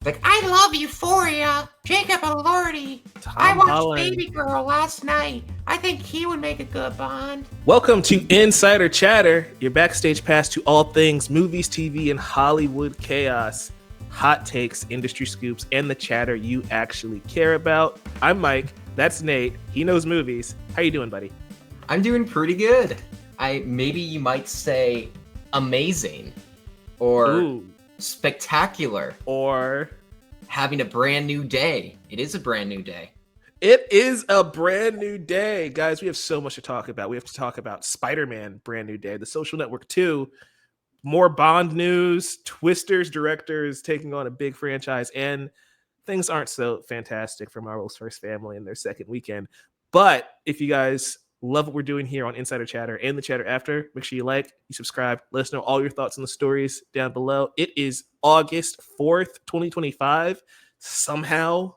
Like, I love Euphoria. Jacob Elordi. I Tom watched Holland. Baby Girl last night. I think he would make a good Bond. Welcome to Insider Chatter, your backstage pass to all things movies, TV, and Hollywood chaos. Hot takes, industry scoops, and the chatter you actually care about. I'm Mike. That's Nate. He knows movies. How you doing, buddy? I'm doing pretty good. Maybe you might say amazing or spectacular or having a brand new day. It is a brand new day. It is a brand new day. Guys, we have so much to talk about. We have to talk about Spider-Man Brand New Day, The Social Network 2, more Bond news, Twisters directors taking on a big franchise, and things aren't so fantastic for Marvel's first family in their second weekend. But if you guys love what we're doing here on Insider Chatter and the Chatter After, make sure you like, you subscribe, let us know all your thoughts on the stories down below. It is August 4th, 2025. Somehow,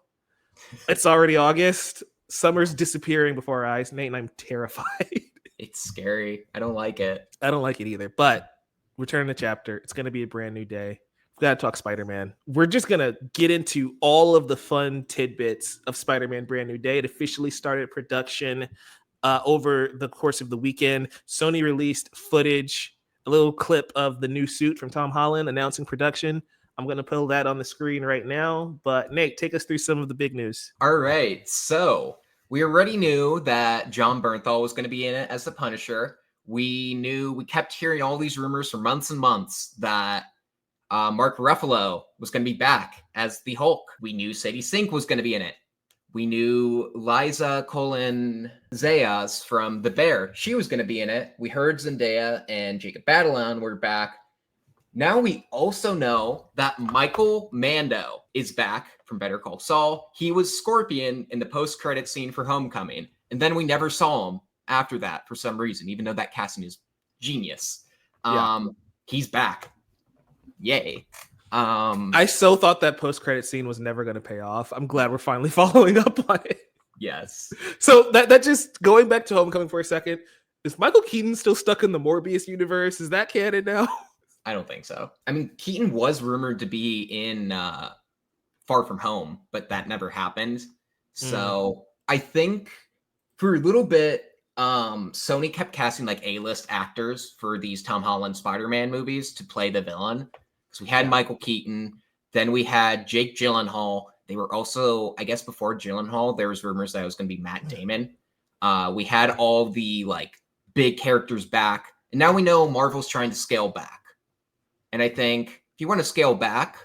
it's already August. Summer's disappearing before our eyes. Nate and I'm terrified. It's scary. I don't like it. I don't like it either, but we're turning the chapter. It's going to be a brand new day. We got to talk Spider-Man. We're just going to get into all of the fun tidbits of Spider-Man Brand New Day. It officially started production over the course of the weekend. Sony released footage, a little clip of the new suit from Tom Holland announcing production. I'm going to pull that on the screen right now. But Nate, take us through some of the big news. All right. So we already knew that Jon Bernthal was going to be in it as the Punisher. We kept hearing all these rumors for months and months that Mark Ruffalo was going to be back as the Hulk. We knew Sadie Sink was going to be in it. We knew Liza Zayas from The Bear. She was going to be in it. We heard Zendaya and Jacob Batalon were back. Now we also know that Michael Mando is back from Better Call Saul. He was Scorpion in the post-credit scene for Homecoming. And then we never saw him after that for some reason, even though that casting is genius. He's back. Yay. I so thought that post-credit scene was never going to pay off. I'm glad we're finally following up on it. Yes. So that just going back to Homecoming for a second, is Michael Keaton still stuck in the Morbius universe? Is that canon now? I don't think so. I mean, Keaton was rumored to be in Far From Home, but that never happened. So I think for a little bit, Sony kept casting like A-list actors for these Tom Holland Spider-Man movies to play the villain. So we had Michael Keaton, then we had Jake Gyllenhaal. They were also, I guess before Gyllenhaal, there was rumors that it was going to be Matt Damon. We had all the like big characters back, and now we know Marvel's trying to scale back. And I think if you want to scale back,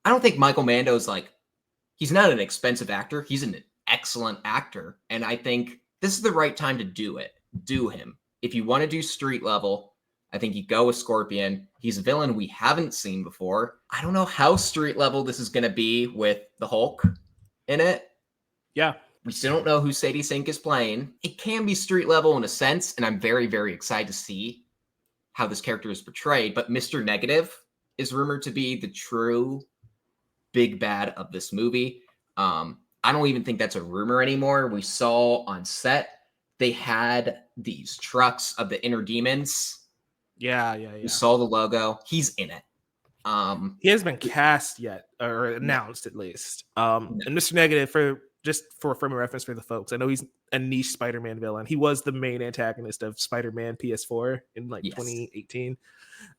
I don't think Michael Mando's he's not an expensive actor. He's an excellent actor. And I think this is the right time to do it. Do him. If you want to do street level, I think you go with Scorpion. He's a villain we haven't seen before. I don't know how street level this is going to be with the Hulk in it. Yeah. We still don't know who Sadie Sink is playing. It can be street level in a sense, and I'm very, very excited to see how this character is portrayed. But Mr. Negative is rumored to be the true big bad of this movie. I don't even think that's a rumor anymore. We saw on set, they had these trucks of the Inner Demons. Yeah. We saw the logo. He's in it. He hasn't been cast yet, or announced at least. And Mr. Negative, for frame of reference for the folks, I know he's a niche Spider-Man villain. He was the main antagonist of Spider-Man PS4 in 2018.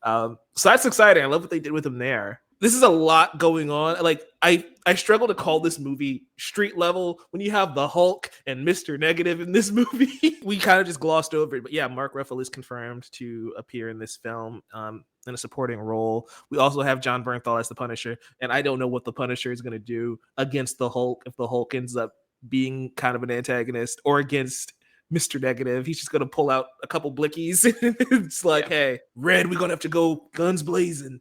So that's exciting. I love what they did with him there. This is a lot going on. I struggle to call this movie street level when you have the Hulk and Mr. Negative in this movie. We kind of just glossed over it. But yeah, Mark Ruffalo is confirmed to appear in this film in a supporting role. We also have Jon Bernthal as the Punisher. And I don't know what the Punisher is going to do against the Hulk if the Hulk ends up being kind of an antagonist, or against Mr. Negative. He's just going to pull out a couple blickies. It's hey, Red, we're going to have to go guns blazing.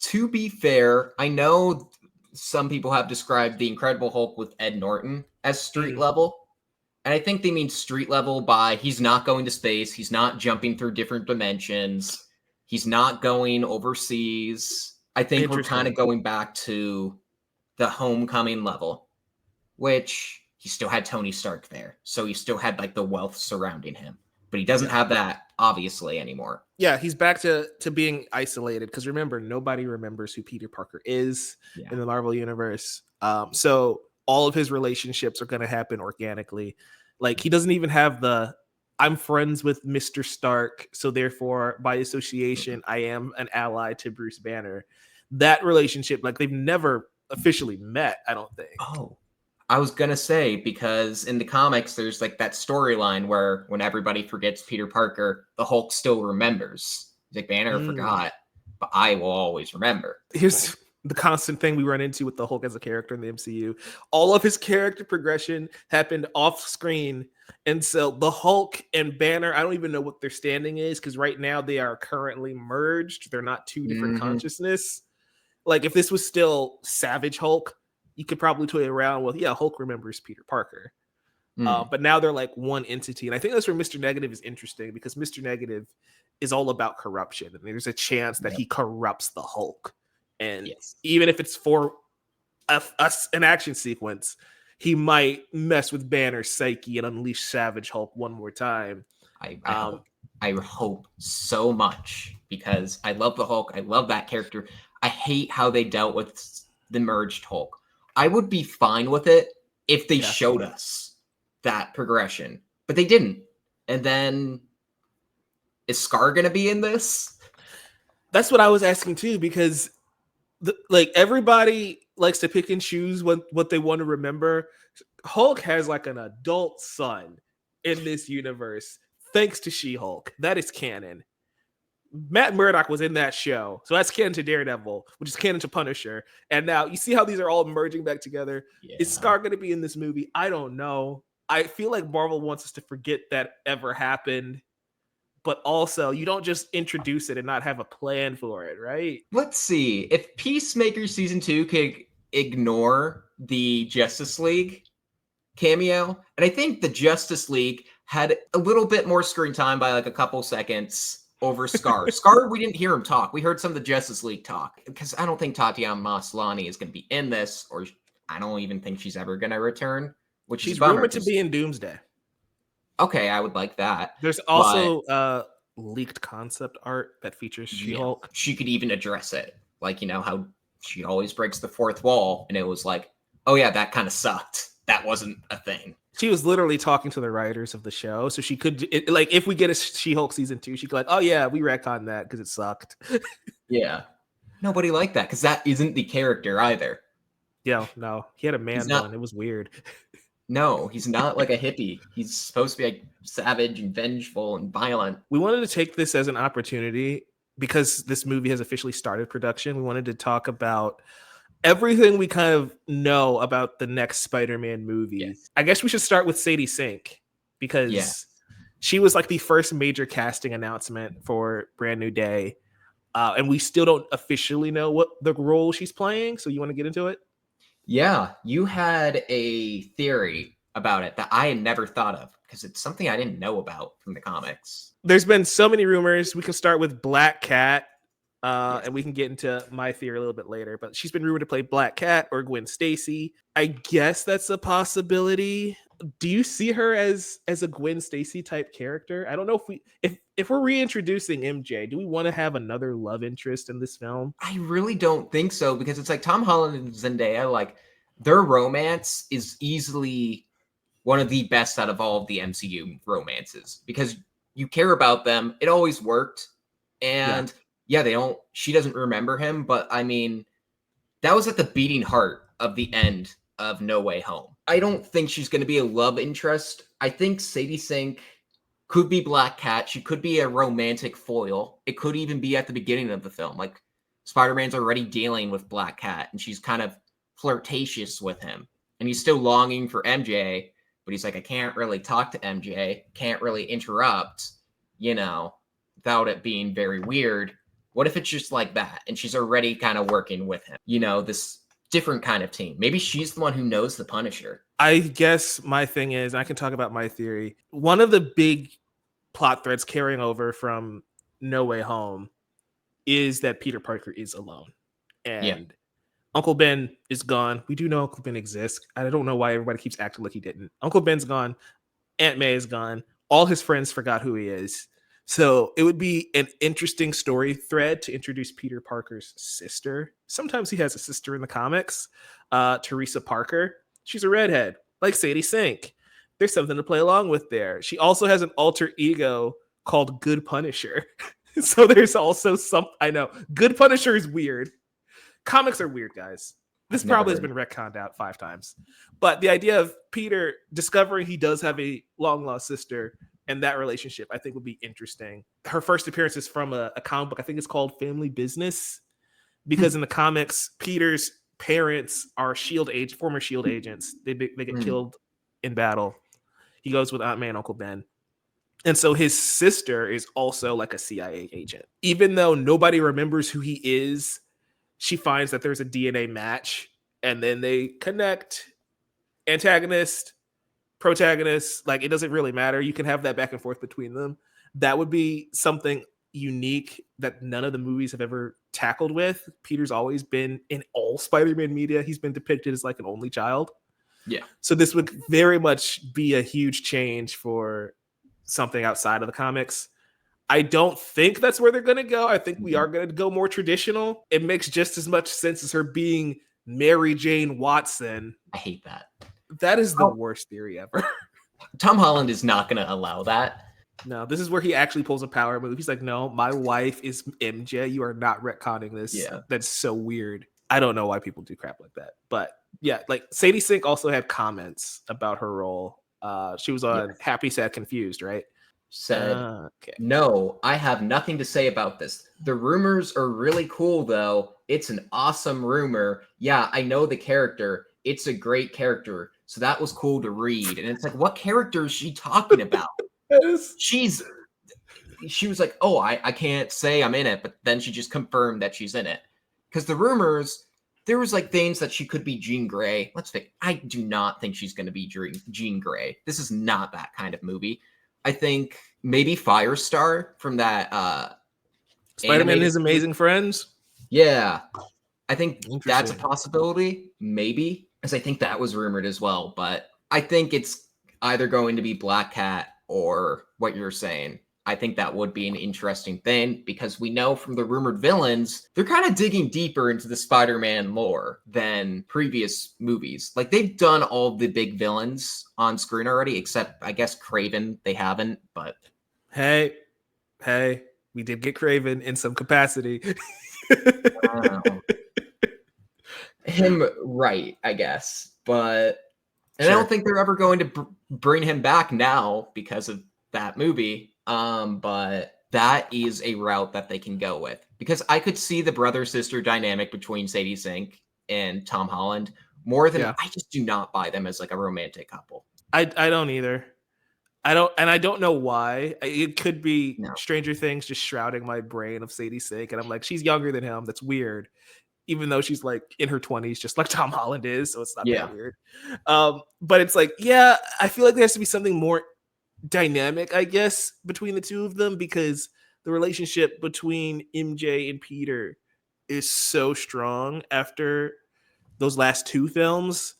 To be fair, I know some people have described the Incredible Hulk with Ed Norton as street level. And I think they mean street level by he's not going to space. He's not jumping through different dimensions. He's not going overseas. I think we're kind of going back to the Homecoming level, which he still had Tony Stark there. So he still had the wealth surrounding him. But he doesn't have that obviously, anymore. Yeah, he's back to being isolated because remember, nobody remembers who Peter Parker is in the Marvel universe. So all of his relationships are going to happen organically. Like he doesn't even have the I'm friends with Mr. Stark, so therefore by association I am an ally to Bruce Banner. That relationship, like they've never officially met, I don't think. Oh, I was gonna say, because in the comics, there's like that storyline where when everybody forgets Peter Parker, the Hulk still remembers. He's like, Banner forgot, but I will always remember. Here's the constant thing we run into with the Hulk as a character in the MCU. All of his character progression happened off screen. And so the Hulk and Banner, I don't even know what their standing is because right now they are currently merged. They're not two different consciousness. Like if this was still Savage Hulk, you could probably toy around with, yeah, Hulk remembers Peter Parker. But now they're like one entity. And I think that's where Mr. Negative is interesting because Mr. Negative is all about corruption. And there's a chance that he corrupts the Hulk. And even if it's for an action sequence, he might mess with Banner's psyche and unleash Savage Hulk one more time. I hope so much because I love the Hulk. I love that character. I hate how they dealt with the merged Hulk. I would be fine with it if they showed us that progression, but they didn't. And then is Scar going to be in this? That's what I was asking too, because like everybody likes to pick and choose what they want to remember. Hulk has like an adult son in this universe, thanks to She-Hulk. That is canon. Matt Murdock was in that show, so that's canon to Daredevil, which is canon to Punisher. And now you see how these are all merging back together. Is Scar going to be in this movie? I don't know. I feel like Marvel wants us to forget that ever happened, but also you don't just introduce it and not have a plan for it, right? Let's see. If Peacemaker Season 2 could ignore the Justice League cameo, and I think the Justice League had a little bit more screen time by like a couple seconds over Scar. Scar, we didn't hear him talk. We heard some of the Justice League talk because I don't think Tatiana Maslany is going to be in this, or I don't even think she's ever going to return, which she's is bummer, rumored to be in Doomsday. Okay, I would like that. There's also leaked concept art that features She-Hulk. She could even address it. Like, you know, how she always breaks the fourth wall. And it was like, oh yeah, that kind of sucked. That wasn't a thing. She was literally talking to the writers of the show. So she could, like, if we get a She-Hulk season 2, she could like, oh yeah, we retconned that because it sucked. Yeah. Nobody liked that because that isn't the character either. Yeah, no. He had a man bun. It was weird. No, he's not like a hippie. He's supposed to be like savage and vengeful and violent. We wanted to take this as an opportunity because this movie has officially started production. We wanted to talk about everything we kind of know about the next Spider-Man movie. Yes. I guess we should start with Sadie Sink because she was like the first major casting announcement for Brand New Day. And we still don't officially know what the role she's playing. So you want to get into it? Yeah, you had a theory about it that I had never thought of because it's something I didn't know about from the comics. There's been so many rumors. We can start with Black Cat, and we can get into my theory a little bit later. But she's been rumored to play Black Cat or Gwen Stacy. I guess that's a possibility. Do you see her as a Gwen Stacy type character? I don't know if we're reintroducing MJ, do we want to have another love interest in this film? I really don't think so because it's like Tom Holland and Zendaya, like their romance is easily one of the best out of all of the MCU romances because you care about them. It always worked. And she doesn't remember him, but I mean, that was at the beating heart of the end of No Way Home. I don't think she's going to be a love interest. I think Sadie Sink could be Black Cat. She could be a romantic foil. It could even be at the beginning of the film. Like Spider-Man's already dealing with Black Cat and she's kind of flirtatious with him. And he's still longing for MJ, but he's like, I can't really talk to MJ. Can't really interrupt, without it being very weird. What if it's just like that? And she's already kind of working with him, this different kind of team. Maybe she's the one who knows the Punisher. I guess my thing is, I can talk about my theory. One of the big plot threads carrying over from No Way Home is that Peter Parker is alone. And Uncle Ben is gone. We do know Uncle Ben exists. I don't know why everybody keeps acting like he didn't. Uncle Ben's gone. Aunt May is gone. All his friends forgot who he is. So it would be an interesting story thread to introduce Peter Parker's sister. Sometimes he has a sister in the comics, Teresa Parker. She's a redhead, like Sadie Sink. There's something to play along with there. She also has an alter ego called Good Punisher. So there's also I know, Good Punisher is weird. Comics are weird, guys. This probably has been retconned out 5 times. But the idea of Peter discovering he does have a long-lost sister and that relationship, I think, would be interesting. Her first appearance is from a comic book. I think it's called Family Business. Because in the comics, Peter's parents are former SHIELD agents. They get killed in battle. He goes with Aunt May and Uncle Ben. And so his sister is also like a CIA agent. Even though nobody remembers who he is, she finds that there's a DNA match, and then they connect. Antagonist, protagonist, like, it doesn't really matter. You can have that back and forth between them. That would be something unique that none of the movies have ever tackled with. Peter's always been, in all Spider-Man media, he's been depicted as like an only child. Yeah. So this would very much be a huge change for something outside of the comics. I don't think that's where they're going to go. I think we are going to go more traditional. It makes just as much sense as her being Mary Jane Watson. I hate that. That is the worst theory ever. Tom Holland is not going to allow that. No, this is where he actually pulls a power move. He's like, no, my wife is MJ. You are not retconning this. Yeah. That's so weird. I don't know why people do crap like that. But yeah, like Sadie Sink also had comments about her role. She was on Happy, Sad, Confused, right? Said, no, I have nothing to say about this. The rumors are really cool, though. It's an awesome rumor. Yeah, I know the character. It's a great character. So that was cool to read. And it's like, what character is she talking about? She was like, oh, I can't say I'm in it. But then she just confirmed that she's in it. Because the rumors, there was like things that she could be Jean Grey. Let's think. I do not think she's going to be Jean Grey. This is not that kind of movie. I think maybe Firestar from that Spider-Man and His Amazing Friends. Yeah. I think that's a possibility. Maybe. Because I think that was rumored as well. But I think it's either going to be Black Cat or what you're saying. I think that would be an interesting thing because we know from the rumored villains, they're kind of digging deeper into the Spider-Man lore than previous movies. Like, they've done all the big villains on screen already, except, I guess, Kraven. They haven't, but... Hey, we did get Kraven in some capacity. Him, right, I guess. But... And sure. I don't think they're ever going to bring him back now because of that movie. But that is a route that they can go with because I could see the brother-sister dynamic between Sadie Sink and Tom Holland more than I just do not buy them as like a romantic couple. I don't either. I don't know why. It could be Stranger Things just shrouding my brain of Sadie Sink, and I'm like, she's younger than him. That's weird. Even though she's like in her 20s, just like Tom Holland is, so it's not that weird. But it's like, I feel like there has to be something more dynamic, I guess, between the two of them because the relationship between MJ and Peter is so strong after those last 2 films.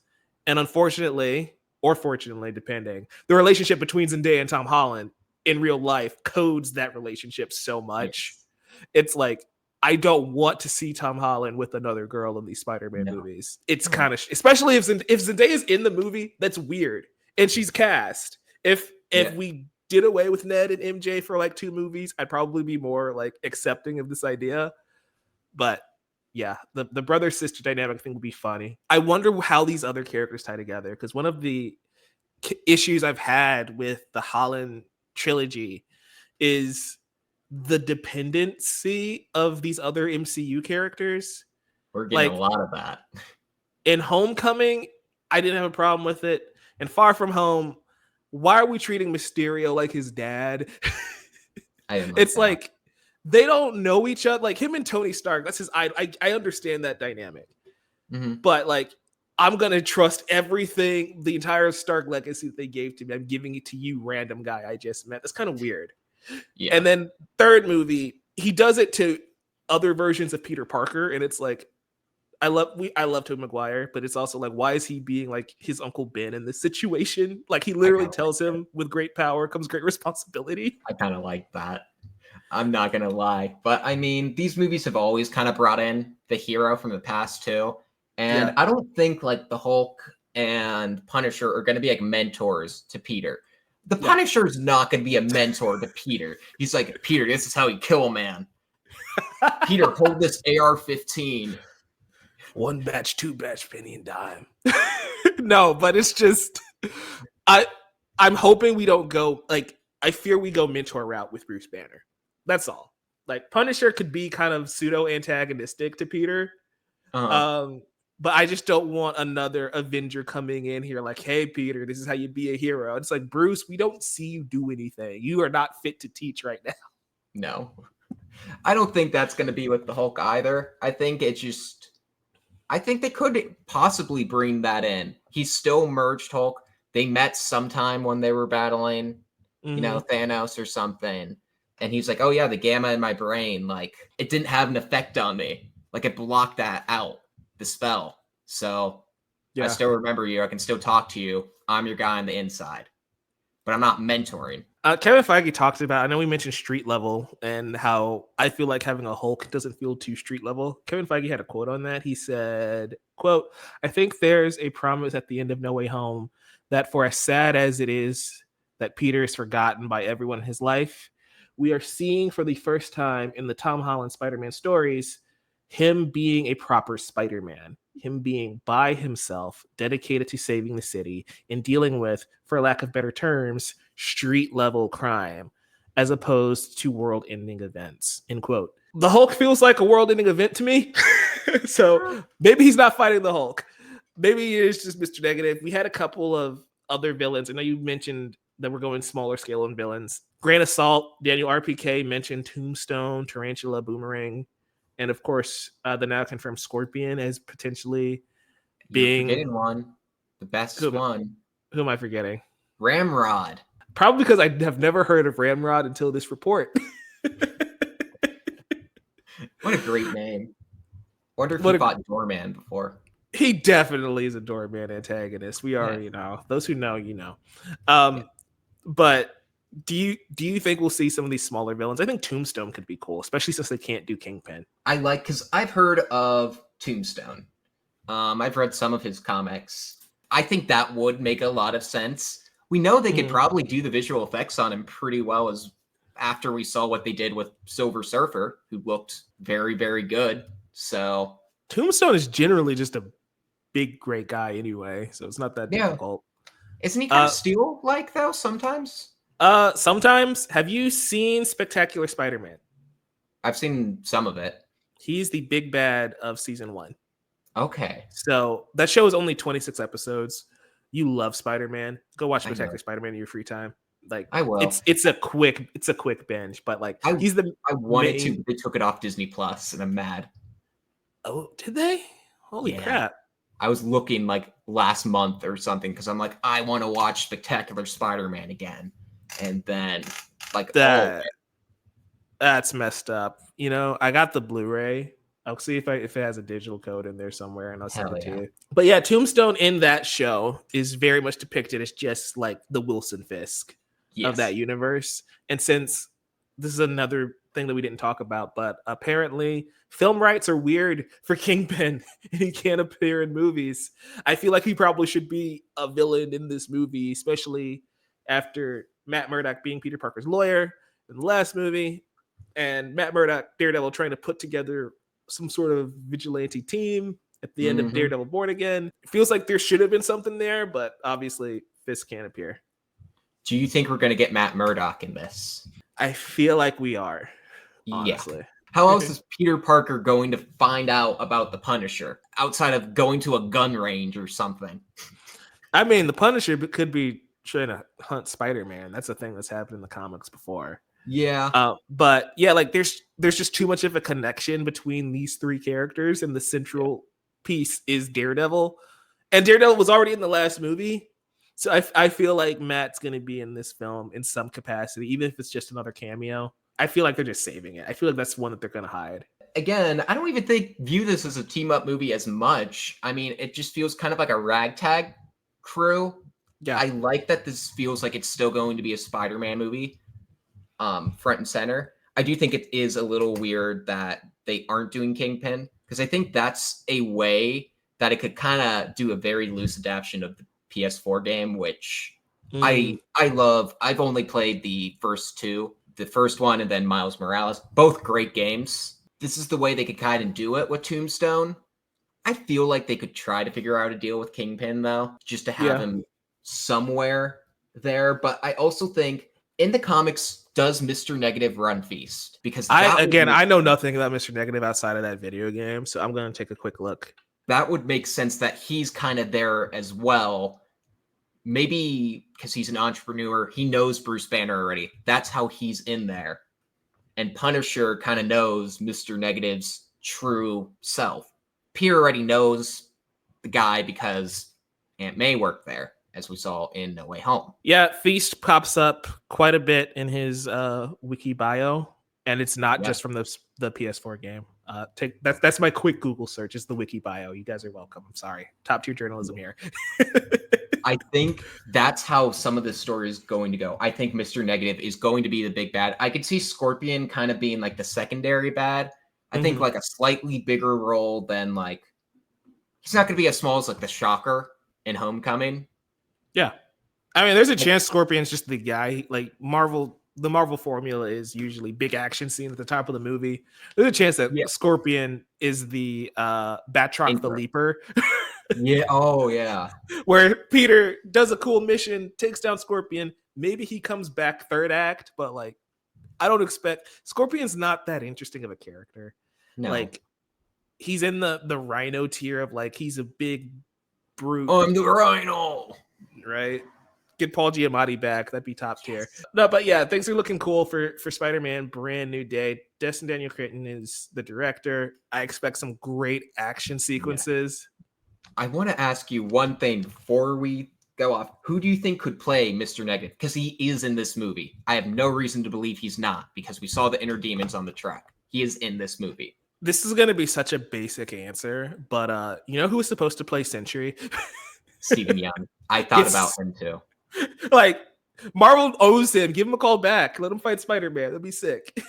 And unfortunately, or fortunately, depending, the relationship between Zendaya and Tom Holland in real life codes that relationship so much. Yes. It's like, I don't want to see Tom Holland with another girl in these Spider-Man movies. It's kind of, especially if Zendaya is in the movie, that's weird. And she's cast. If we did away with Ned and MJ for like 2 movies, I'd probably be more like accepting of this idea. But yeah, the brother-sister dynamic thing would be funny. I wonder how these other characters tie together because one of the issues I've had with the Holland trilogy is the dependency of these other MCU characters. We're getting a lot of that. In Homecoming, I didn't have a problem with it. And Far From Home, why are we treating Mysterio like his dad? It's like they don't know each other. Like him and Tony Stark, that's his. I understand that dynamic, but like I'm gonna trust everything, the entire Stark legacy that they gave to me. I'm giving it to you, random guy I just met. That's kind of weird. Yeah. And then third movie, he does it to other versions of Peter Parker, and it's like I love Tobey Maguire, but it's also like, why is he being like his Uncle Ben in this situation? Like he literally tells him with great power comes great responsibility. I kind of like that. I'm not gonna lie, but I mean, these movies have always kind of brought in the hero from the past too, and I don't think like the Hulk and Punisher are gonna be like mentors to Peter. The Punisher is not gonna be a mentor to Peter. He's like, Peter, this is how you kill a man. Peter, hold this AR-15. One batch, two batch, penny and dime. No, but it's just I'm hoping we don't go like I fear we go mentor route with Bruce Banner. That's all. Like Punisher could be kind of pseudo antagonistic to Peter. But I just don't want another Avenger coming in here like, hey, Peter, this is how you be a hero. It's like, Bruce, we don't see you do anything. You are not fit to teach right now. No. I don't think that's going to be with the Hulk either. I think they could possibly bring that in. He's still merged Hulk. They met sometime when they were battling, Thanos or something. And he's like, oh yeah, the gamma in my brain, like it didn't have an effect on me. Like it blocked that out, the spell. So I still remember you. I can still talk to you. I'm your guy on the inside, but I'm not mentoring. Kevin Feige talks about, I know we mentioned street level and how I feel like having a Hulk doesn't feel too street level. Kevin Feige had a quote on that. He said, quote, I think there's a promise at the end of No Way Home that for as sad as it is that Peter is forgotten by everyone in his life, we are seeing for the first time in the Tom Holland Spider-Man stories, him being a proper Spider-Man, him being by himself, dedicated to saving the city and dealing with, for lack of better terms, street level crime, as opposed to world-ending events, end quote. The Hulk feels like a world-ending event to me. So maybe he's not fighting the Hulk. Maybe it's just Mr. Negative. We had a couple of other villains. I know you mentioned that we're going smaller scale on villains. Grain of salt, Daniel RPK mentioned Tombstone, Tarantula, Boomerang, and of course, the now confirmed Scorpion as potentially being... You're forgetting one. The best one. Who am I forgetting? Ramrod. Probably because I have never heard of Ramrod until this report. What a great name. Wonder if he fought Doorman before. He definitely is a Doorman antagonist. We already know. Those who know, you know. But do you think we'll see some of these smaller villains? I think Tombstone could be cool, especially since they can't do Kingpin. Because I've heard of Tombstone. I've read some of his comics. I think that would make a lot of sense. We know they could probably do the visual effects on him pretty well as after we saw what they did with Silver Surfer, who looked very, very good. So Tombstone is generally just a big, great guy anyway, so it's not that difficult. Isn't he kind of Steel-like, though, sometimes? Sometimes. Have you seen Spectacular Spider-Man? I've seen some of it. He's the big bad of season 1. Okay. So that show is only 26 episodes. You love Spider-Man. Go watch Spectacular Spider-Man in your free time. Like I will. It's a quick binge, but like I wanted to, but they took it off Disney Plus, and I'm mad. Oh, did they? Holy crap. I was looking like last month or something because I'm like, I want to watch Spectacular Spider-Man again. And then like that's messed up. You know, I got the Blu-ray. I'll see if it has a digital code in there somewhere and I'll send it to you. But yeah, Tombstone in that show is very much depicted as just like the Wilson Fisk of that universe. And since this is another thing that we didn't talk about, but apparently film rights are weird for Kingpin and he can't appear in movies. I feel like he probably should be a villain in this movie, especially after Matt Murdock being Peter Parker's lawyer in the last movie and Matt Murdock, Daredevil, trying to put together some sort of vigilante team at the end of Daredevil Born Again. It feels like there should have been something there, but obviously Fisk can't appear. Do you think we're going to get Matt Murdock in this? I feel like we are, honestly. Yeah. How else is Peter Parker going to find out about the Punisher outside of going to a gun range or something? I mean, the Punisher could be trying to hunt Spider-Man. That's a thing that's happened in the comics before. Yeah. But yeah, like there's just too much of a connection between these three characters, and the central piece is Daredevil. And Daredevil was already in the last movie. So I feel like Matt's going to be in this film in some capacity, even if it's just another cameo. I feel like they're just saving it. I feel like that's one that they're going to hide. Again, I don't even view this as a team-up movie as much. I mean, it just feels kind of like a ragtag crew. Yeah. I like that this feels like it's still going to be a Spider-Man movie, front and center. I do think it is a little weird that they aren't doing Kingpin, because I think that's a way that it could kind of do a very loose adaptation of the PS4 game, which I love. I've only played the first two, the first one and then Miles Morales, both great games. This is the way they could kind of do it with Tombstone. I feel like they could try to figure out a deal with Kingpin, though, just to have him somewhere there. But I also think in the comics, does Mr. Negative run Feast? Because I know nothing about Mr. Negative outside of that video game, so I'm going to take a quick look. That would make sense that he's kind of there as well. Maybe because he's an entrepreneur, he knows Bruce Banner already. That's how he's in there. And Punisher kind of knows Mr. Negative's true self. Peter already knows the guy because Aunt May worked there, as we saw in No Way Home. Yeah, Feast pops up quite a bit in his wiki bio, and it's not just from the PS4 game. That's my quick Google search. Is the wiki bio. You guys are welcome. I'm sorry, top tier journalism here. I think that's how some of this story is going to go. I think Mr. Negative is going to be the big bad. I could see Scorpion kind of being like the secondary bad. I think like a slightly bigger role than like, he's not going to be as small as like the Shocker in Homecoming. Yeah. I mean, there's a chance Scorpion's just the guy. Like the Marvel formula is usually big action scene at the top of the movie. There's a chance that Scorpion is the Batroc the Leaper. Yeah. Oh, yeah. Where Peter does a cool mission, takes down Scorpion. Maybe he comes back third act, but like, I don't expect Scorpion's not that interesting of a character. No. Like, he's in the Rhino tier of like, he's a big brute. I'm the Rhino. Right? Get Paul Giamatti back. That'd be top tier. No, but yeah, things are looking cool for Spider-Man. Brand new day. Destin Daniel Cretton is the director. I expect some great action sequences. Yeah. I want to ask you one thing before we go off. Who do you think could play Mr. Negative? Because he is in this movie. I have no reason to believe he's not, because we saw the inner demons on the track. He is in this movie. This is going to be such a basic answer, but you know who was supposed to play Sentry? Stephen Young. I thought about him too. Like, Marvel owes him. Give him a call back. Let him fight Spider-Man. That'd be sick.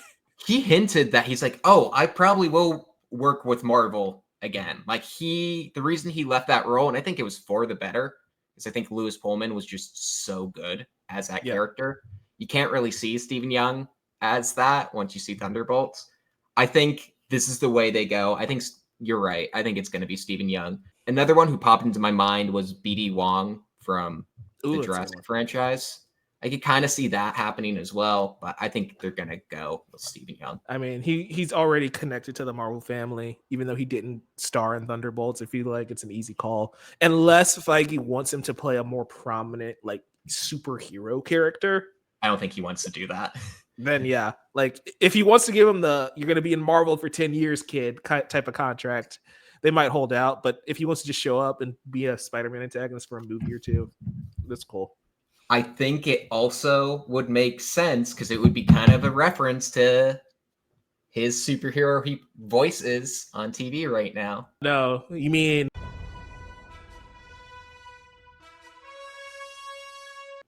He hinted that he's like, oh, I probably will work with Marvel again. Like, the reason he left that role, and I think it was for the better, is I think Louis Pullman was just so good as that character. You can't really see Stephen Young as that once you see Thunderbolts. I think this is the way they go. I think you're right. I think it's going to be Stephen Young. Another one who popped into my mind was BD Wong from the Jurassic franchise. I could kind of see that happening as well, but I think they're going to go with Stephen Young. I mean, he's already connected to the Marvel family, even though he didn't star in Thunderbolts. I feel like it's an easy call. Unless Feige wants him to play a more prominent, like, superhero character. I don't think he wants to do that. Then, yeah. Like, if he wants to give him the, you're going to be in Marvel for 10 years, kid, type of contract, they might hold out. But if he wants to just show up and be a Spider-Man antagonist for a movie or two, that's cool. I think it also would make sense because it would be kind of a reference to his superhero he voices on TV right now. No, you mean...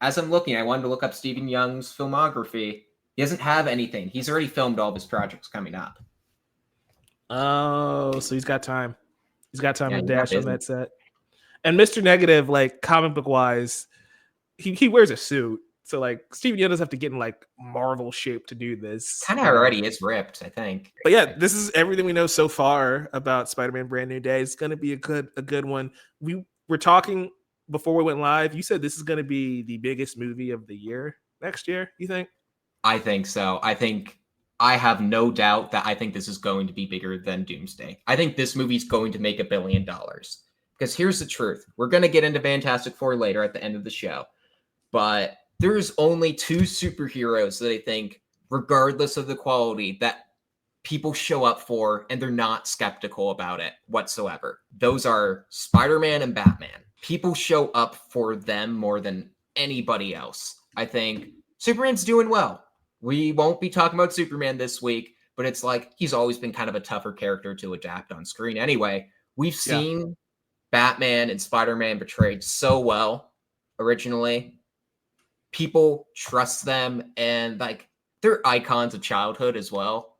As I'm looking, I wanted to look up Stephen Young's filmography. He doesn't have anything. He's already filmed all of his projects coming up. Oh, so he's got time. He's got time to dash on that set. And Mr. Negative, like, comic book wise, he wears a suit. So, like, Stephen Young doesn't have to get in, like, Marvel shape to do this. Kind of already is ripped, I think. But yeah, this is everything we know so far about Spider-Man Brand New Day. It's going to be a good one. We were talking before we went live. You said this is going to be the biggest movie of the year next year, you think? I think so. I have no doubt that I think this is going to be bigger than Doomsday. I think this movie's going to make $1 billion. Because here's the truth. We're going to get into Fantastic Four later at the end of the show. But there's only two superheroes that I think, regardless of the quality, that people show up for and they're not skeptical about it whatsoever. Those are Spider-Man and Batman. People show up for them more than anybody else. I think Superman's doing well. We won't be talking about Superman this week, but it's like he's always been kind of a tougher character to adapt on screen. Anyway, we've seen Batman and Spider-Man portrayed so well originally. People trust them, and like they're icons of childhood as well.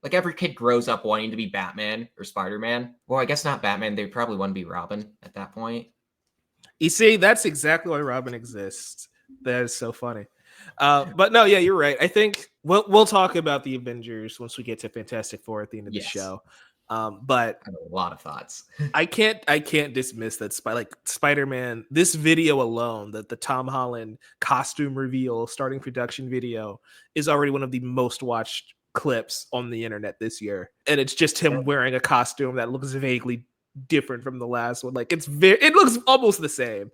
Like every kid grows up wanting to be Batman or Spider-Man. Well, I guess not Batman. They probably want to be Robin at that point. You see, that's exactly why Robin exists. That is so funny. But no, yeah, you're right. I think we'll talk about the Avengers once we get to Fantastic Four at the end of the show. But I have a lot of thoughts. I can't dismiss that Spider-Man, this video alone, that the Tom Holland costume reveal starting production video is already one of the most watched clips on the internet this year. And it's just him wearing a costume that looks vaguely different from the last one. Like it looks almost the same.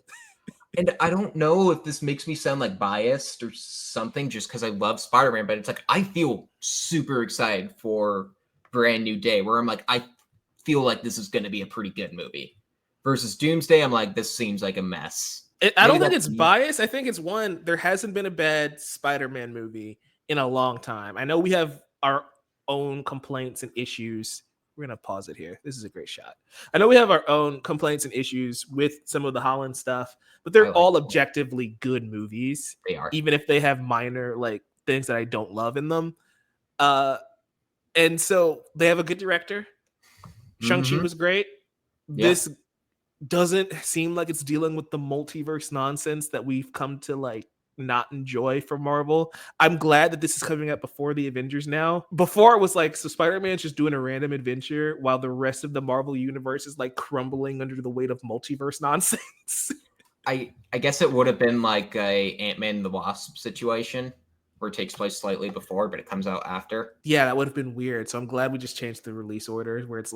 And I don't know if this makes me sound like biased or something just because I love Spider-Man, but it's like I feel super excited for Brand New Day, where I'm like, I feel like this is going to be a pretty good movie. Versus Doomsday, I'm like, this seems like a mess. I don't think it's bias. I think it's there hasn't been a bad Spider-Man movie in a long time. I know we have our own complaints and issues. We're going to pause it here. This is a great shot. I know we have our own complaints and issues with some of the Holland stuff, but they're all objectively good movies. They are. Even if they have minor things that I don't love in them. And so they have a good director. Shang-Chi was great. Yeah. This doesn't seem like it's dealing with the multiverse nonsense that we've come to not enjoy from Marvel. I'm glad that this is coming up before the Avengers now. Before it was so Spider-Man's just doing a random adventure while the rest of the Marvel universe is crumbling under the weight of multiverse nonsense. I guess it would have been like a Ant-Man and the Wasp situation where it takes place slightly before, but it comes out after. Yeah, that would have been weird. So I'm glad we just changed the release order where it's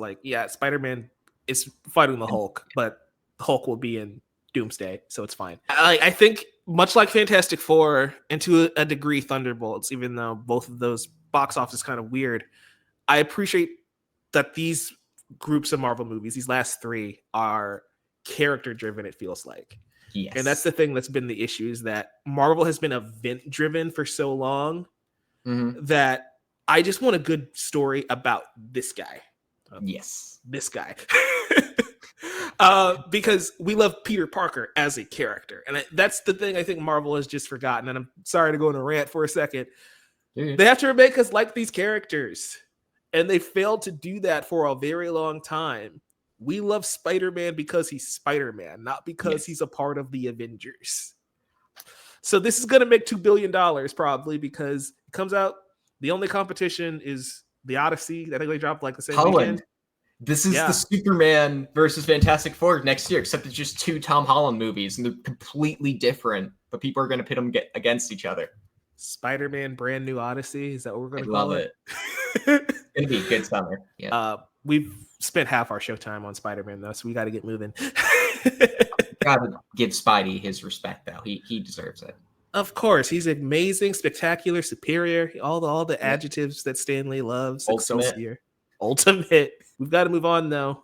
Spider-Man is fighting the Hulk, but the Hulk will be in Doomsday, so it's fine. I think much like Fantastic Four and to a degree Thunderbolts, even though both of those box office is kind of weird, I appreciate that these groups of Marvel movies, these last three, are character driven, it feels like. Yes. And that's the thing that's been the issue, is that Marvel has been event driven for so long that I just want a good story about this guy. Yes. This guy. Because we love Peter Parker as a character. And that's the thing I think Marvel has just forgotten. And I'm sorry to go on a rant for a second. They have to make us like these characters. And they failed to do that for a very long time. We love Spider-Man because he's Spider-Man, not because he's a part of the Avengers. So this is going to make $2 billion probably, because it comes out, the only competition is the Odyssey. I think they dropped the same weekend. This is the Superman versus Fantastic Four next year, except it's just two Tom Holland movies, and they're completely different, but people are going to pit them against each other. Spider-Man Brand New Odyssey, is that what we're going to call it? It's going to be a good summer. Yeah. We've spent half our showtime on Spider-Man, though, so we got to get moving. Got to give Spidey his respect, though. He deserves it. Of course, he's amazing, spectacular, superior, all the adjectives that Stan Lee loves. Excelsior. Ultimate. We've got to move on, though.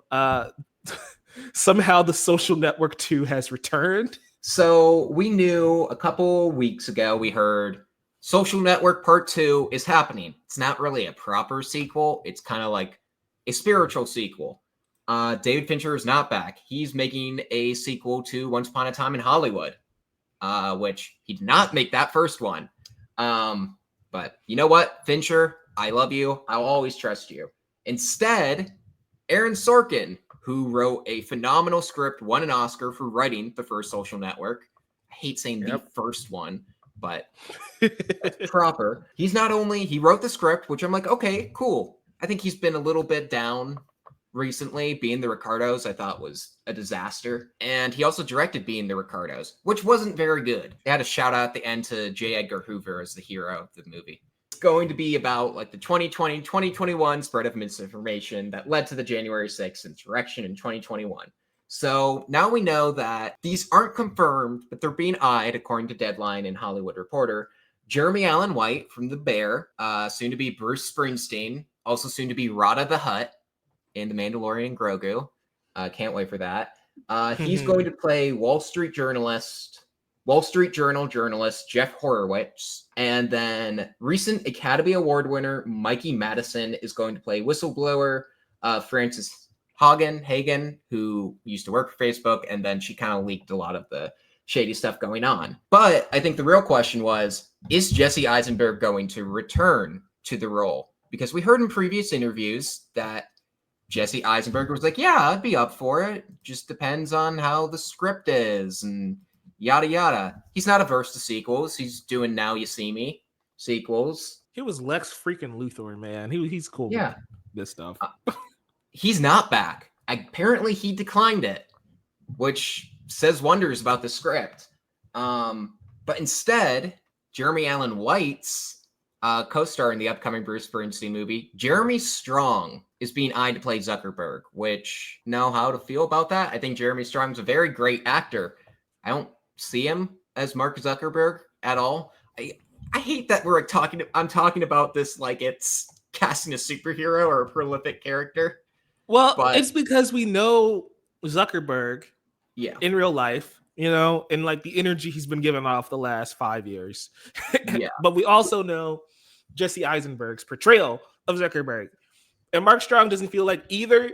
Somehow the Social Network 2 has returned. So we knew a couple weeks ago, we heard Social Network Part 2 is happening. It's not really a proper sequel. It's kind of like a spiritual sequel. David Fincher is not back. He's making a sequel to Once Upon a Time in Hollywood, which he did not make that first one. But you know what, Fincher, I love you. I'll always trust you. Instead, Aaron Sorkin, who wrote a phenomenal script, won an Oscar for writing the first Social Network. I hate saying the first one, but that's proper. He wrote the script, which I'm like, okay, cool. I think he's been a little bit down recently. Being the Ricardos, I thought was a disaster. And he also directed Being the Ricardos, which wasn't very good. They had a shout out at the end to J. Edgar Hoover as the hero of the movie. It's going to be about the 2020-2021 spread of misinformation that led to the January 6th insurrection in 2021. So now we know that these aren't confirmed, but they're being eyed, according to Deadline and Hollywood Reporter. Jeremy Allen White from The Bear, soon to be Bruce Springsteen, also soon to be Rada the Hutt in The Mandalorian Grogu. Can't wait for that. He's going to play Wall Street Journal journalist Jeff Horowitz. And then recent Academy Award winner Mikey Madison is going to play whistleblower Frances Hagen, who used to work for Facebook, and then she kind of leaked a lot of the shady stuff going on. But I think the real question was, is Jesse Eisenberg going to return to the role? Because we heard in previous interviews that Jesse Eisenberg was like, yeah, I'd be up for it. Just depends on how the script is and yada yada. He's not averse to sequels. He's doing Now You See Me sequels. He was Lex freaking Luthor, man. He's cool with this stuff. He's not back. Apparently he declined it, which says wonders about the script. But instead, Jeremy Allen White's co-star in the upcoming Bruce Springsteen movie, Jeremy Strong, is being eyed to play Zuckerberg, which know how to feel about that. I think Jeremy Strong's a very great actor. I don't see him as Mark Zuckerberg at all. I hate that I'm talking about this like it's casting a superhero or a prolific character. Well, it's because we know Zuckerberg in real life, and like the energy he's been giving off the last 5 years. But we also know Jesse Eisenberg's portrayal of Zuckerberg. And Mark Strong doesn't feel like either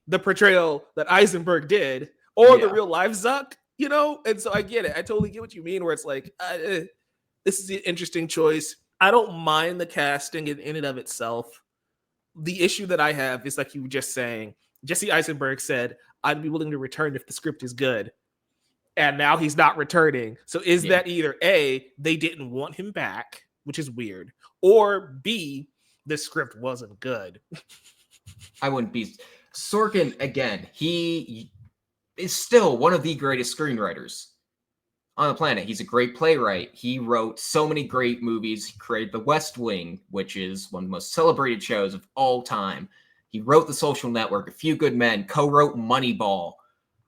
the portrayal that Eisenberg did or the real life Zuck, And so I get it. I totally get what you mean, where it's like, this is an interesting choice. I don't mind the casting in and of itself. The issue that I have is like you were just saying, Jesse Eisenberg said, I'd be willing to return if the script is good. And now he's not returning. So is that either A, they didn't want him back, which is weird, or B, the script wasn't good. I wouldn't be. Sorkin, again, he is still one of the greatest screenwriters on the planet. He's a great playwright. He wrote so many great movies. He created The West Wing, which is one of the most celebrated shows of all time. He wrote The Social Network, A Few Good Men, co-wrote Moneyball.